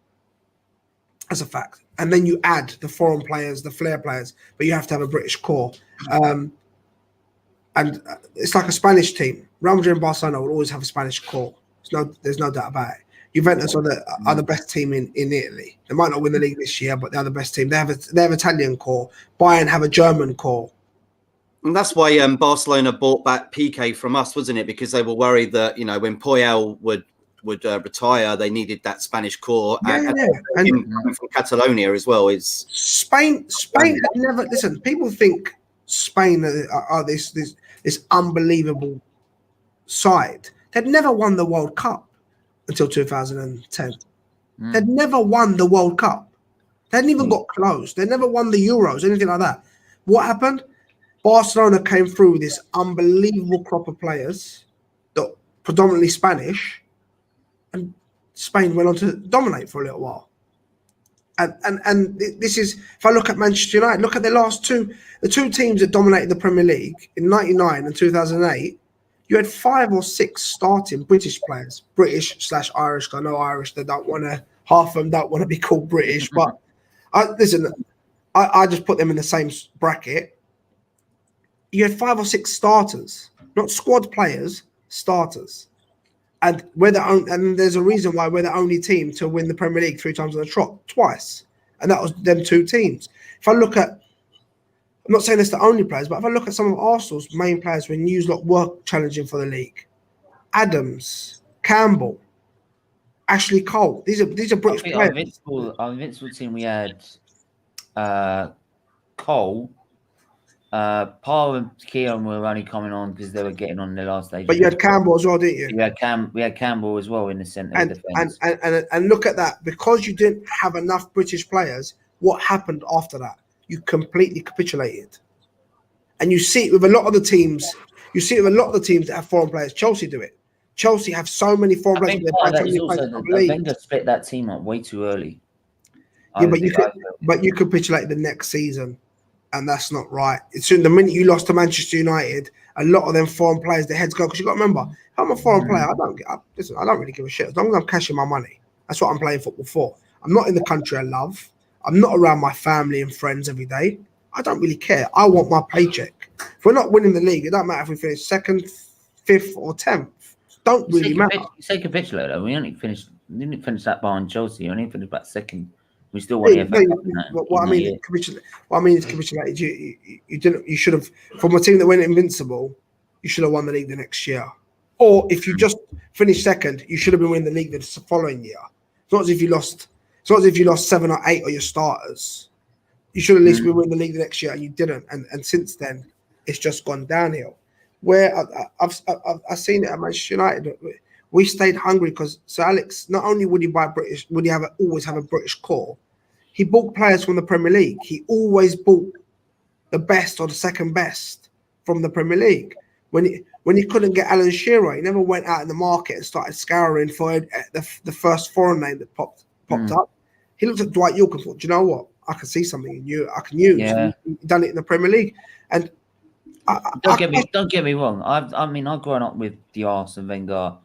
That's a fact. And then you add the foreign players, the flair players, but you have to have a British core. And it's like a Spanish team. Real Madrid and Barcelona will always have a Spanish core. There's no doubt about it. Juventus are the best team in Italy. They might not win the league this year, but they're the best team. They have Italian core. Bayern have a German core. And that's why Barcelona bought back Piqué from us, wasn't it? Because they were worried that, you know, when Puyol would retire, they needed that Spanish core. And from Catalonia as well is Spain never listen. People think Spain are this unbelievable side. They'd never won the World Cup until 2010. They'd never won the World Cup. They hadn't even got close. They never won the Euros, anything like that. What happened? Barcelona came through with this unbelievable crop of players, that predominantly Spanish, and Spain went on to dominate for a little while. And this is, if I look at Manchester United, look at their last the two teams that dominated the Premier League in 99 and 2008, you had 5 or 6 starting British players, British/Irish. I know Irish, half of them don't want to be called British, but I just put them in the same bracket. You had 5 or 6 starters, not squad players, starters. And there's a reason why we're the only team to win the Premier League 3 times on the trot, twice. And that was them 2 teams. If I look at, I'm not saying it's the only players, but if I look at some of Arsenal's main players when News were challenging for the league, Adams, Campbell, Ashley Cole. These are British Our players. Invincible team, we had Cole. Paul and Keon were only coming on because they were getting on their last stage. But you had Campbell as well, didn't you? We had Campbell as well in the centre of defence. And look at that. Because you didn't have enough British players, what happened after that? You completely capitulated. And you see it with a lot of the teams. You see it with a lot of the teams that have foreign players. Chelsea do it. Chelsea have so many foreign players. Wenger split that team up way too early. Yeah, but you capitulated the next season. And that's not right. It's the minute you lost to Manchester United, a lot of them foreign players, their heads go. Because you got to remember, I'm a foreign player. I don't really give a shit as long as I'm cashing my money. That's what I'm playing football for. I'm not in the country I love. I'm not around my family and friends every day. I don't really care. I want my paycheck. If we're not winning the league, it doesn't matter if we finish 2nd, 5th, or 10th. Don't really matter. You say capitulate though. We didn't finish that bar in Chelsea. We only finished about 2nd. We still won the FA Cup. What I mean is capitulated. You didn't. You should have. From a team that went invincible, you should have won the league the next year. Or if you just finished 2nd, you should have been winning the league the following year. It's not as if you lost. It's not as if you lost 7 or 8 of your starters. You should at least be winning the league the next year, and you didn't. And since then, it's just gone downhill. Where I've seen it at Manchester United. We stayed hungry because Sir Alex, not only would he always have a British core, he bought players from the Premier League. He always bought the best or the second best from the Premier League. When he couldn't get Alan Shearer, he never went out in the market and started scouring for the first foreign name that popped up. He looked at Dwight York and thought, do you know what? I can see something in you. I can use. Yeah. He done it in the Premier League. And don't get me wrong. I've grown up with the Arsene Wenger,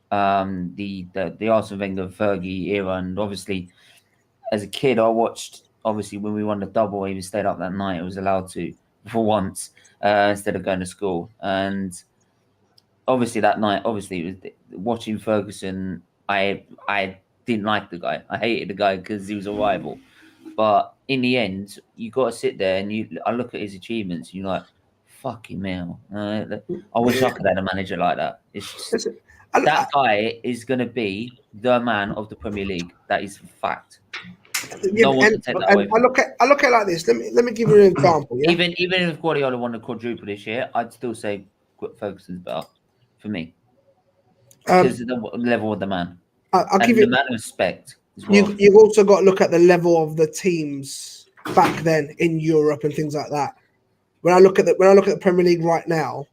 the Arsene Wenger Fergie era, and obviously, as a kid, I watched. Obviously, when we won the double, he stayed up that night. I was allowed to for once instead of going to school. And obviously, that night, it was watching Ferguson. I didn't like the guy. I hated the guy because he was a rival. But in the end, you got to sit there and I look at his achievements. And you're like, fucking hell! I wish I could have a manager like that. It's just, that guy is going to be the man of the Premier League. That is a fact. No one can take that away. I look at it like this. Let me give you an example. Yeah? Even if Guardiola won the quadruple this year, I'd still say Ferguson's better for me because of the level of the man. I'll give you the man of respect as well. You've also got to look at the level of the teams back then in Europe and things like that. When I look at the Premier League right now,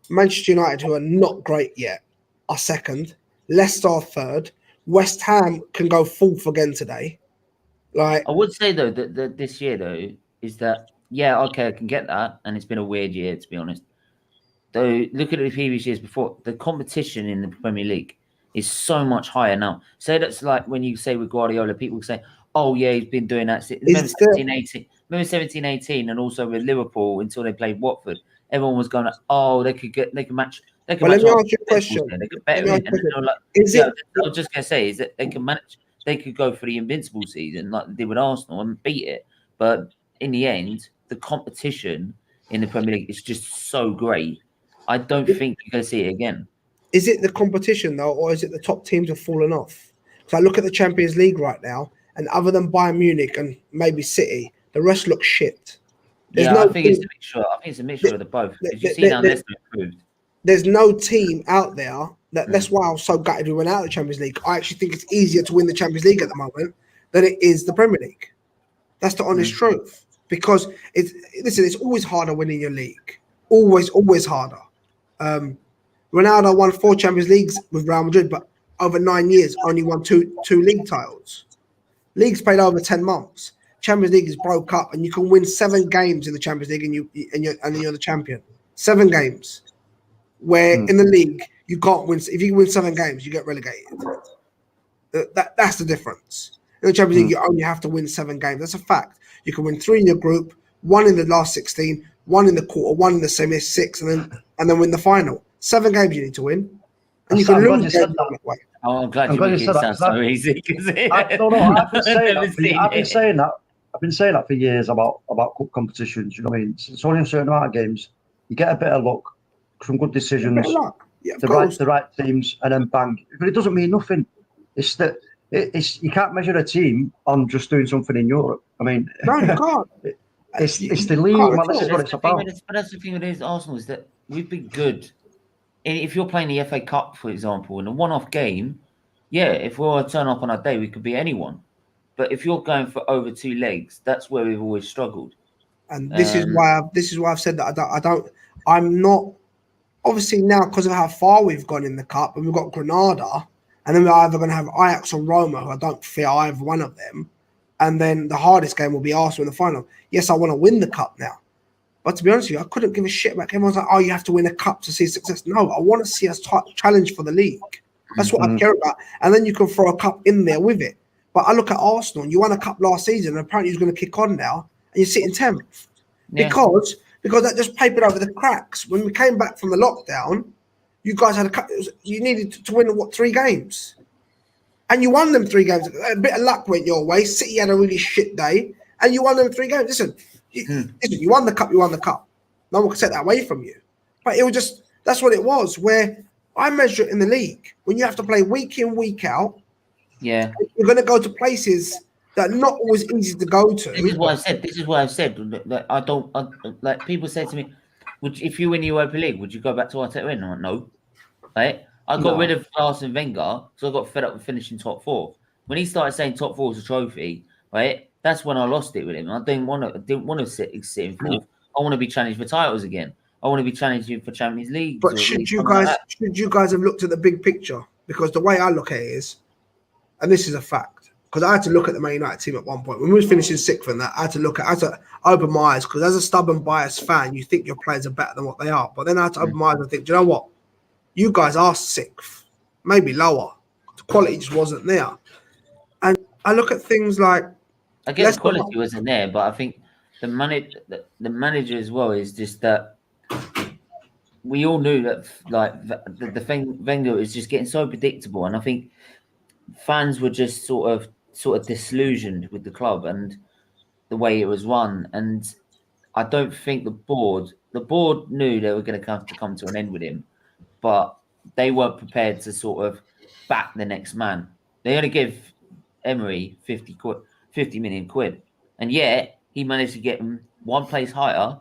Manchester United, who are not great yet, are 2nd. Leicester are 3rd. West Ham can go 4th again today. Like, I would say though that this year though is that I can get that, and it's been a weird year to be honest. Though look at the previous years before, the competition in the Premier League is so much higher now. So that's like when you say with Guardiola, people say, "Oh yeah, he's been doing that." Remember 17-18, and also with Liverpool until they played Watford, everyone was going, "Oh, they can match." Let me ask you a question. They could better it. I was just going to say is that they can manage. They could go for the invincible season like they did with Arsenal and beat it. But in the end, the competition in the Premier League is just so great. I don't think you're going to see it again. Is it the competition though, or is it the top teams have fallen off? So I look at the Champions League right now, and other than Bayern Munich and maybe City, the rest look shit. I think it's a mixture. I think it's a mixture of the both. Because you see now Leicester improved. There's no team out there. That's why I was so gutted we went out of the Champions League. I actually think it's easier to win the Champions League at the moment than it is the Premier League. That's the honest truth. Because it's always harder winning your league. Always harder. Ronaldo won 4 Champions Leagues with Real Madrid, but over 9 years only won two league titles. Leagues played over 10 months. Champions League is broke up, and you can win 7 games in the Champions League, and you're the champion. 7 games. Where in the league you can't win. If you win 7 games, you get relegated. That's the difference. In the Champions League, you only have to win 7 games. That's a fact. You can win 3 in your group, 1 in the last 16, 1 in the quarter, 1 in the semi, 6, and then win the final. 7 games you need to win, and you can lose games that way. Oh, I'm glad you make it sound so easy. I've been saying that for years about cup competitions. You know what I mean? It's only a certain amount of games. You get a bit of luck, some good decisions, the right teams, and then bang. But it doesn't mean nothing. It's that you can't measure a team on just doing something in Europe. I mean, No, you can't. It's the league, man. This is what it's about. But that's the thing with Arsenal is that we've been good. If you're playing the FA Cup, for example, in a one-off game, yeah, if we were to turn up on our day, we could beat anyone. But if you're going for over 2 legs, that's where we've always struggled. And this is why I've said that I'm not obviously now because of how far we've gone in the cup, and we've got Granada, and then we're either going to have Ajax or Roma, who I don't fear either one of them, and then the hardest game will be Arsenal in the final. Yes, I want to win the cup now, but to be honest with you, I couldn't give a shit about. Everyone's like, "Oh, you have to win a cup to see success." No, I want to see us challenge for the league. That's what I care about, and then you can throw a cup in there with it. But I look at Arsenal. You won a cup last season, and apparently you're going to kick on now, and you're sitting 10th because that just papered over the cracks. When we came back from the lockdown, you guys had you needed to win 3 games, and you won them 3 games. A bit of luck went your way. City had a really shit day, and you won them 3 games. Listen, you won the cup. You won the cup. No one can take that away from you. But it was just that's what it was. Where I measure it in the league when you have to play week in, week out. Yeah, you're going to go to places that are not always easy to go to. This is what I've said. Like, I don't like people say to me, if you win the Europa League, would you go back to Arteta? I'm like, no. Right? I got rid of Arsene Wenger because I got fed up with finishing top 4. When he started saying top 4 is a trophy, right? That's when I lost it with him. I didn't want to sit in 4th. I want to be challenged for titles again. I want to be challenging for Champions League. But should you guys have looked at the big picture? Because the way I look at it is, and this is a fact, because I had to look at the Man United team at one point when we was finishing 6th, and that I had to open my eyes, because as a stubborn, biased fan, you think your players are better than what they are. But then I had to open my eyes and think, do you know what? You guys are 6th, maybe lower. The quality just wasn't there. And I look at things like, I guess the quality wasn't there, but I think the manager as well is just that we all knew that like the Wenger is just getting so predictable, and I think fans were just sort of disillusioned with the club and the way it was run. And I don't think the board knew they were going to come to an end with him, but they weren't prepared to sort of back the next man. They only give Emery 50 million quid, and yet he managed to get him 1 place higher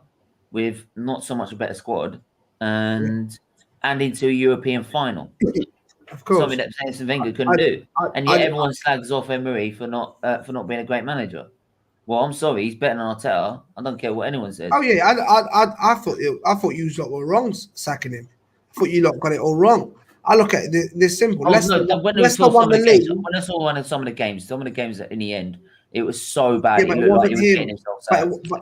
with not so much a better squad and into a European final. Of course, something that Arsene Wenger couldn't do, and yet everyone slags off Emery for not being a great manager. Well, I'm sorry, he's better than Arteta. I don't care what anyone says. Oh yeah, I thought you lot were wrong sacking him. I thought you lot got it all wrong. I look at it this simple. When I saw some of the games that in the end it was so bad. Yeah, but it wasn't him.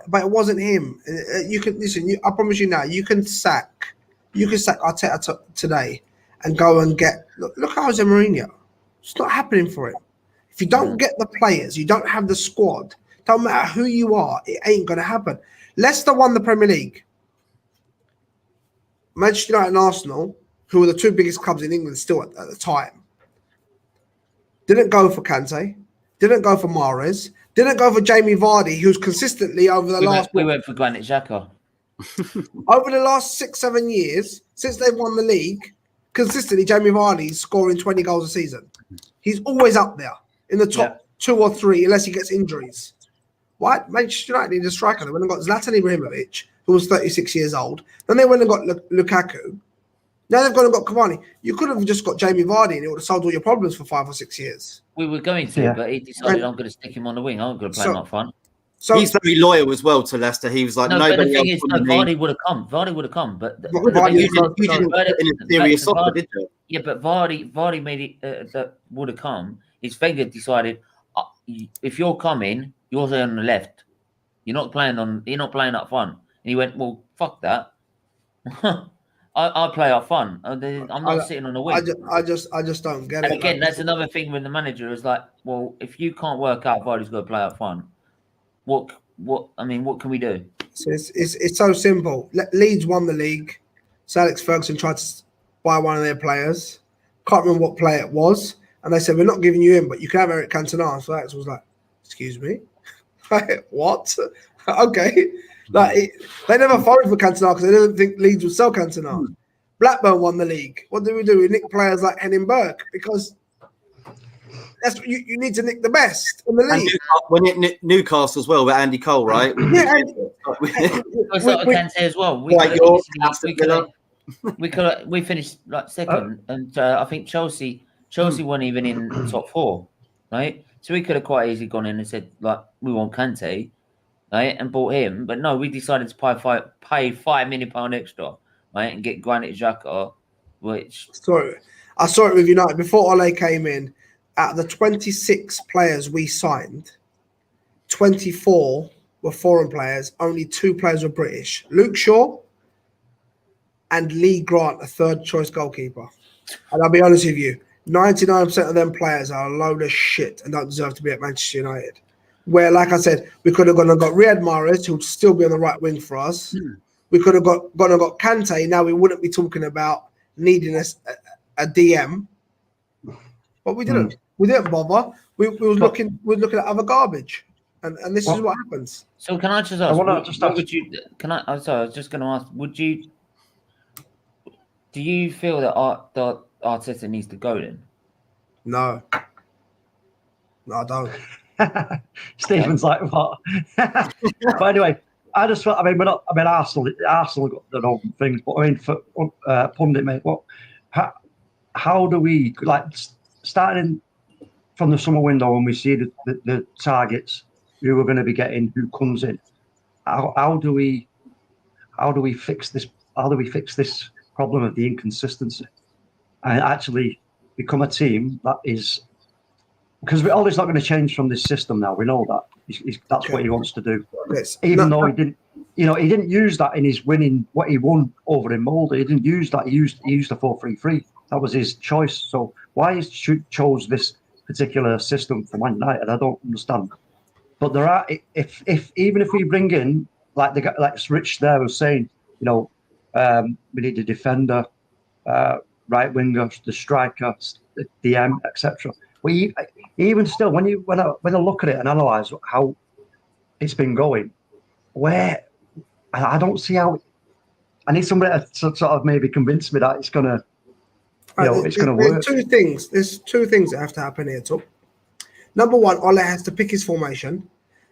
But it wasn't him. You can listen. I promise you now. You can sack Arteta today and go and get look how Jose Mourinho. It's not happening for him. If you don't get the players, you don't have the squad. Don't matter who you are, it ain't gonna happen. Leicester won the Premier League. Manchester United and Arsenal, who were the 2 biggest clubs in England still at the time, didn't go for Kante, didn't go for Mahrez, didn't go for Jamie Vardy, who's consistently over the we went for Granit Xhaka. Over the last 6-7 years, since they've won the league, consistently Jamie Vardy's scoring 20 goals a season. He's always up there in the top 2 or 3, unless he gets injuries. Why? Manchester United need a striker. They went and got Zlatan Ibrahimovic, who was 36 years old. Then they went and got Lukaku. Now they've gone and got Cavani. You could have just got Jamie Vardy and it would have solved all your problems for 5 or 6 years. We were going to, but he decided I'm going to stick him on the wing. I'm going to play him up front. So he's very loyal as well to Leicester. He was like, but the thing is, Vardy would have come. But you didn't put in a serious offer, did you? Yeah, but Vardy made it that would have come. His Wenger decided, if you're coming, you're on the left. You're not playing up front. And he went, well, fuck that. I play up front. I'm not sitting on the wing. I just don't get it. And again, that's another thing when the manager is like, well, if you can't work out Vardy's got to play up front, what can we do? So it's so simple. Leeds won the league. Sir Alex Ferguson tried to buy one of their players. Can't remember what player it was. And they said, we're not giving you him, but you can have Eric Cantona. So Alex was like, excuse me? What? Okay. They never voted for Cantona because they didn't think Leeds would sell Cantona. Blackburn won the league. What do? We nick players like Henning Berg because That's you need to nick the best in the And league. when it Newcastle as well with Andy Cole, right? Yeah, It's like Kante as well. Like York, Aston Villa. We finished like second, and I think Chelsea weren't even in top 4, right? So we could have quite easily gone in and said like we want Kante, right, and bought him. But no, we decided to pay £5 million extra, right, and get Granit Xhaka, which I saw it with United before Ole came in. Out of the 26 players we signed, 24 were foreign players. Only 2 players were British. Luke Shaw and Lee Grant, a third choice goalkeeper. And I'll be honest with you, 99% of them players are a load of shit and don't deserve to be at Manchester United. Where, like I said, we could have gone and got Riyad Mahrez, who would still be on the right wing for us. We could have gone and got Kante. Now we wouldn't be talking about needing a DM. But we didn't. We didn't bother. We was looking at other garbage. And this is what happens. So can I just ask? I was just going to ask. Do you feel that Arteta needs to go then? No, I don't. Stephen's like, what? But anyway, Arsenal got their own things. But I mean, for Pundit, mate, how do we starting from the summer window when we see the targets who we're going to be getting, who comes in? How do we fix this? How do we fix this problem of the inconsistency and actually become a team that is, because Ole's not going to change from this system now. We know that that's what he wants to do. Even though he didn't use that in his winning, what he won over in Molde. He didn't use that. He used the 4-3-3. That was his choice. So why he chose this particular system for Man United, I don't understand. But there are, even if we bring in like Rich there was saying, we need a defender, right winger, the striker, the DM, etc. Even still, when I look at it and analyse how it's been going, where I don't see how. I need somebody to sort of maybe convince me that it's gonna, it's gonna work. There's two things that have to happen here, Tom. Number one, Ole has to pick his formation,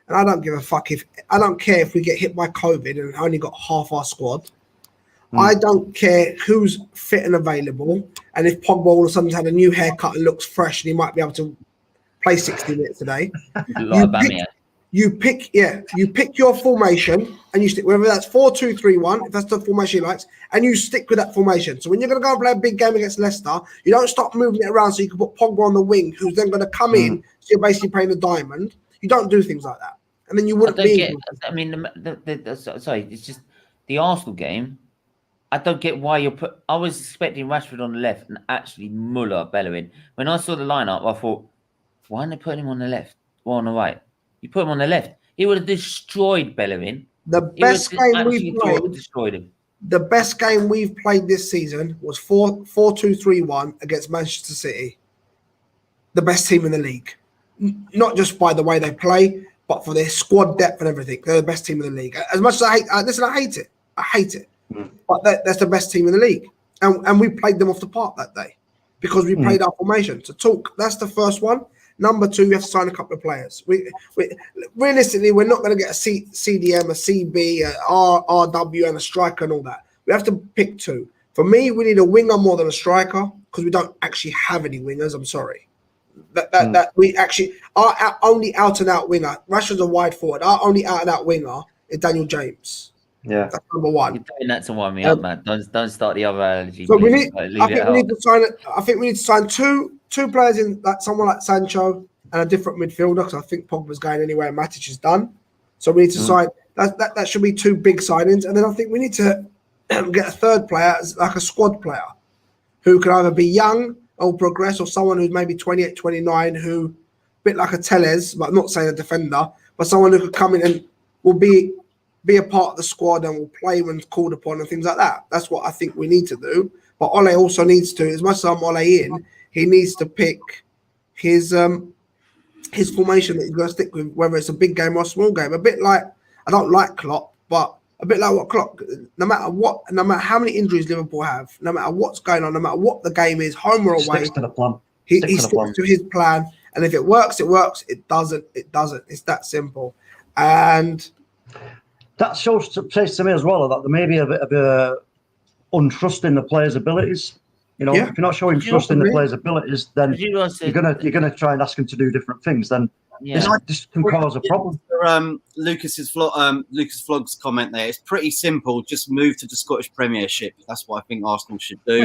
and I don't give a fuck I don't care if we get hit by COVID and only got half our squad. I don't care who's fit and available, and if Pogba all of a sudden had a new haircut and looks fresh, and he might be able to play 60 minutes today. You pick your formation and you stick, whether that's 4-2-3-1, if that's the formation he likes, and you stick with that formation. So when you're going to go and play a big game against Leicester, you don't stop moving it around so you can put Pogba on the wing, who's then going to come in, so you're basically playing a diamond. You don't do things like that. And then you wouldn't it's just the Arsenal game. I don't get why I was expecting Rashford on the left and actually Muller Bellerin. When I saw the lineup, I thought, why aren't they putting him on the left or on the right? You put him on the left. He would have destroyed Bellerin. The best game we've played this season was 4-2-3-1 against Manchester City. The best team in the league. Not just by the way they play, but for their squad depth and everything. They're the best team in the league. As much as I hate it. I hate it. But that's the best team in the league. And we played them off the park that day because we played our formation. So that's the first one. Number two, we have to sign a couple of players. We realistically, we're not going to get a CDM, a CB, a RW, and a striker and all that. We have to pick two. For me, we need a winger more than a striker because we don't actually have any wingers. I'm sorry. That we actually our only out and out winger. Rashford's a wide forward. Our only out and out winger is Daniel James. Yeah, that's number one. You're doing that to wind me up, man. Don't start the other allergy. So I think we need to sign two players in, like someone like Sancho and a different midfielder, because I think Pogba's going anywhere and Matic is done. So we need to sign that should be two big signings, and then I think we need to get a third player, like a squad player, who can either be young or progress, or someone who's maybe 28, 29, who a bit like a Tellez, but I'm not saying a defender, but someone who could come in and will be a part of the squad and will play when called upon and things like that. That's what I think we need to do. But Ole also needs to, as much as I'm Ole in, he needs to pick his formation that he's going to stick with, whether it's a big game or a small game. A bit like, I don't like Klopp, but a bit like what Klopp, no matter how many injuries Liverpool have, no matter what's going on, no matter what the game is, home or away, sticks to the plan. He Stick to the sticks plan. to his plan, and if it works, it works. It doesn't, it doesn't. It's that simple. And That says to me as well that there may be a bit of a untrust in the players' abilities. You know, Yeah. if you're not showing trust in the players' abilities, then you're gonna try and ask them to do different things. Then this can cause a problem. Lucas Vlog's comment there. It's pretty simple. Just move to the Scottish Premiership. That's what I think Arsenal should do.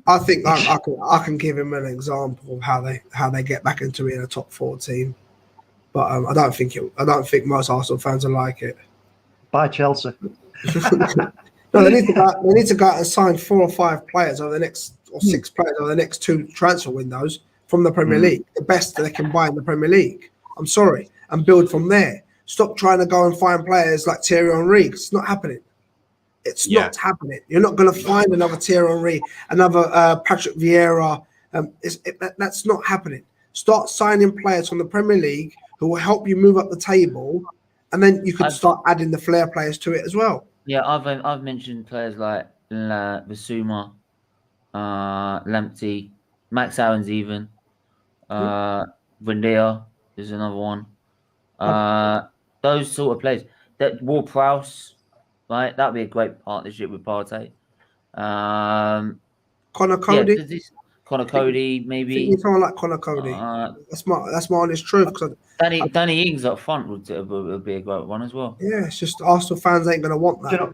I think I can give him an example of how they get back into being a top 4 team, but I don't think most Arsenal fans will like it. By Chelsea. No, they need to go out and sign 4 or 5 players over the next, or 6 players over the next 2 transfer windows from the Premier League, the best that they can buy in the Premier League. I'm sorry, and build from there. Stop trying to go and find players like Thierry Henry. It's not happening. It's not happening. You're not going to find another Thierry Henry, another Patrick Vieira. That's not happening. Start signing players from the Premier League who will help you move up the table, and then you can start adding the flair players to it as well. Yeah, I've mentioned players like Basuma, Lamptey, Max Aaron's even, Vendia is another one. Those sort of players. That Ward-Prowse, right? That'd be a great partnership with Partey. Connor Cody. Yeah, Connor Cody, maybe. I think someone like Connor Cody. That's my honest truth. Danny Ings up front would be a great one as well. Yeah, it's just Arsenal fans ain't going to want that. You know,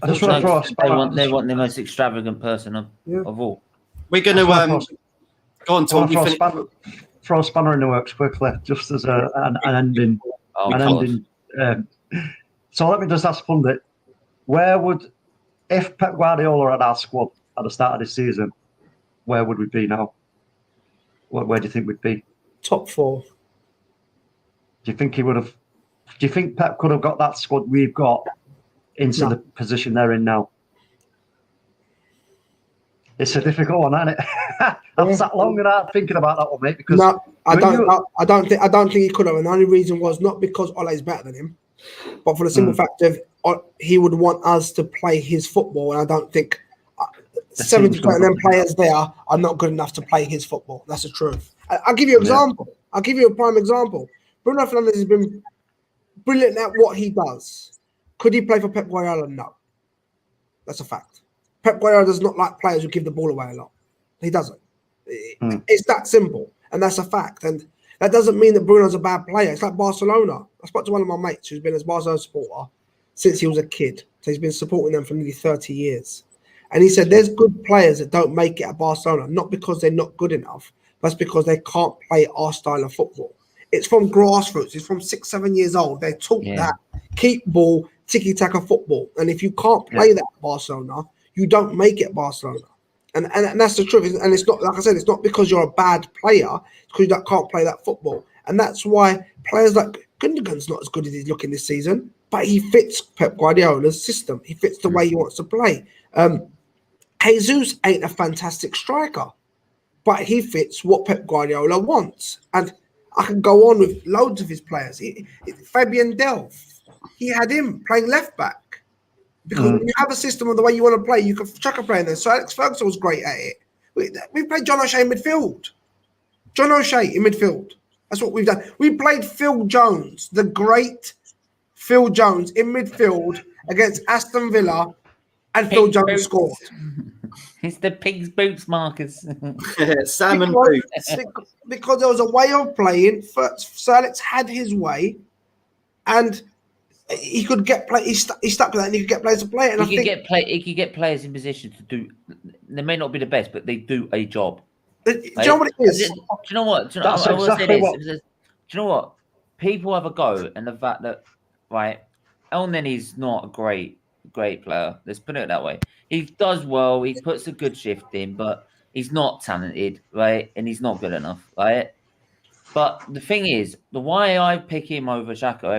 I just want to throw a spanner. They want the most extravagant person of all. We're going to go on, Tom. Throw a spanner in the works quickly, just as an ending. So let me just ask Pundit, if Pep Guardiola had our squad at the start of this season, where would we be now? Where do you think we'd be? Top 4. Do you think he would have? Do you think Pep could have got that squad we've got into the position they're in now? It's a difficult one, isn't it? I've sat long and hard thinking about that one, mate. Because I don't think he could have. And the only reason was not because Ole's better than him, but for the simple fact of he would want us to play his football, and I don't think 70% of them players there are not good enough to play his football. That's the truth. I'll give you an example. I'll give you a prime example. Bruno Fernandes has been brilliant at what he does. Could he play for Pep Guardiola? No. That's a fact. Pep Guardiola does not like players who give the ball away a lot. He doesn't. It's that simple, and that's a fact. And that doesn't mean that Bruno's a bad player. It's like Barcelona. I spoke to one of my mates who's been a Barcelona supporter since he was a kid. So he's been supporting them for nearly 30 years. And he said there's good players that don't make it at Barcelona, not because they're not good enough, but it's because they can't play our style of football. It's from grassroots. It's from 6, 7 years old. They're taught that keep ball, tiki-taka football. And if you can't play that at Barcelona, you don't make it at Barcelona. And that's the truth. And it's not, like I said, it's not because you're a bad player. It's because you can't play that football. And that's why players like Gundogan's not as good as he's looking this season, but he fits Pep Guardiola's system. He fits the way he wants to play. Jesus ain't a fantastic striker, but he fits what Pep Guardiola wants. And I can go on with loads of his players. Fabian Delph, he had him playing left back. Because when you have a system of the way you want to play, you can chuck a player in there. So Alex Ferguson was great at it. We played John O'Shea in midfield. John O'Shea in midfield. That's what we've done. We played Phil Jones, the great Phil Jones, in midfield against Aston Villa, and Phil Jones scored. It's the pig's boots, Marcus. Salmon boots. Because there was a way of playing. Sir Alex had his way, and he could get play. He stuck with that, and he could get players to play it. And he could get players in position to do. They may not be the best, but they do a job. Do you know what it is? Do you know what? Do you know what? People have a go, and the fact that El Nenny's not a great player. Let's put it that way. He does well. He puts a good shift in, but he's not talented, right? And he's not good enough, right? But the thing is, the why I pick him over Xhaka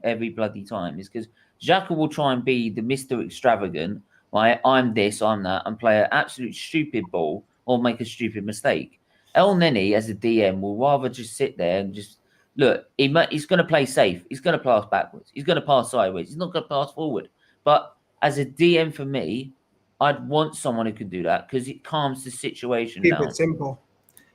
every bloody time is because Xhaka will try and be the Mr. Extravagant, right? I'm this, I'm that, and play an absolute stupid ball or make a stupid mistake. El Neni, as a DM, will rather just sit there and just look. He's going to play safe. He's going to pass backwards. He's going to pass sideways. He's not going to pass forward. But as a DM for me, I'd want someone who could do that because it calms the situation down. Keep it simple.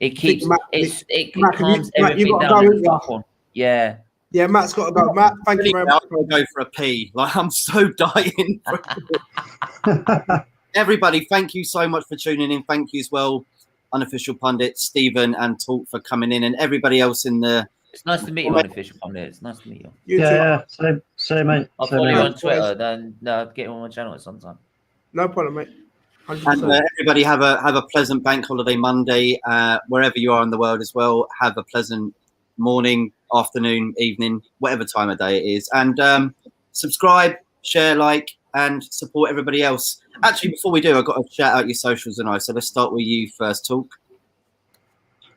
It keeps Matt, it Matt, calms you everything got to down go, in ain't ya? football. Yeah. Yeah, Matt's got to go. Matt, thank you very much. I've got to go for a pee. Like, I'm so dying. Everybody, thank you so much for tuning in. Thank you as well, Unofficial Pundit, Stephen and Talk for coming in, and everybody else in the... It's nice to meet you, Unofficial Pundit. It's nice to meet you. You too. Yeah, same, mate. I'll Same, follow you mate. on Twitter. Then get on my channel at some time. No problem, mate. 100%. And everybody have a pleasant bank holiday Monday, wherever you are in the world as well. Have a pleasant morning, afternoon, evening, whatever time of day it is. And subscribe, share, like, and support everybody else. Actually, before we do, I've got to shout out your socials and so let's start with you first, Talk.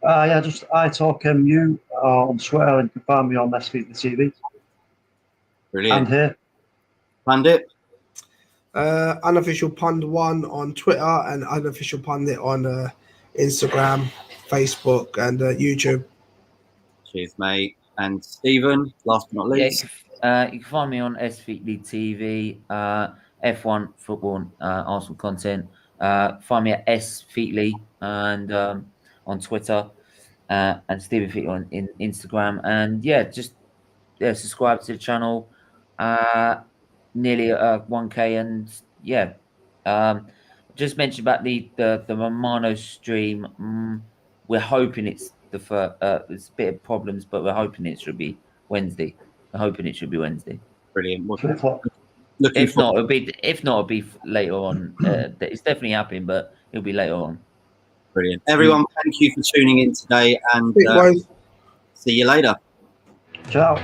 Yeah, just iTalkMU on Twitter, and you can find me on SVT TV. Brilliant. And here. Pundit. Unofficial Pund1 on Twitter and Unofficial Pundit on Instagram, Facebook, and YouTube. Cheers, mate. And Stephen, last but not least. Yeah, you can find me on Featley TV, F1 football, Arsenal content. Find me at Featley and on Twitter, and Stephen Featley on Instagram. And just subscribe to the channel. Nearly 1K, and just mentioned about the Romano stream. We're hoping it's it's a bit of problems, but we're hoping it should be Wednesday. Brilliant. If not, it'll be later on. It's definitely happening, but it'll be later on. Brilliant. Everyone, thank you for tuning in today, and see you later. Ciao.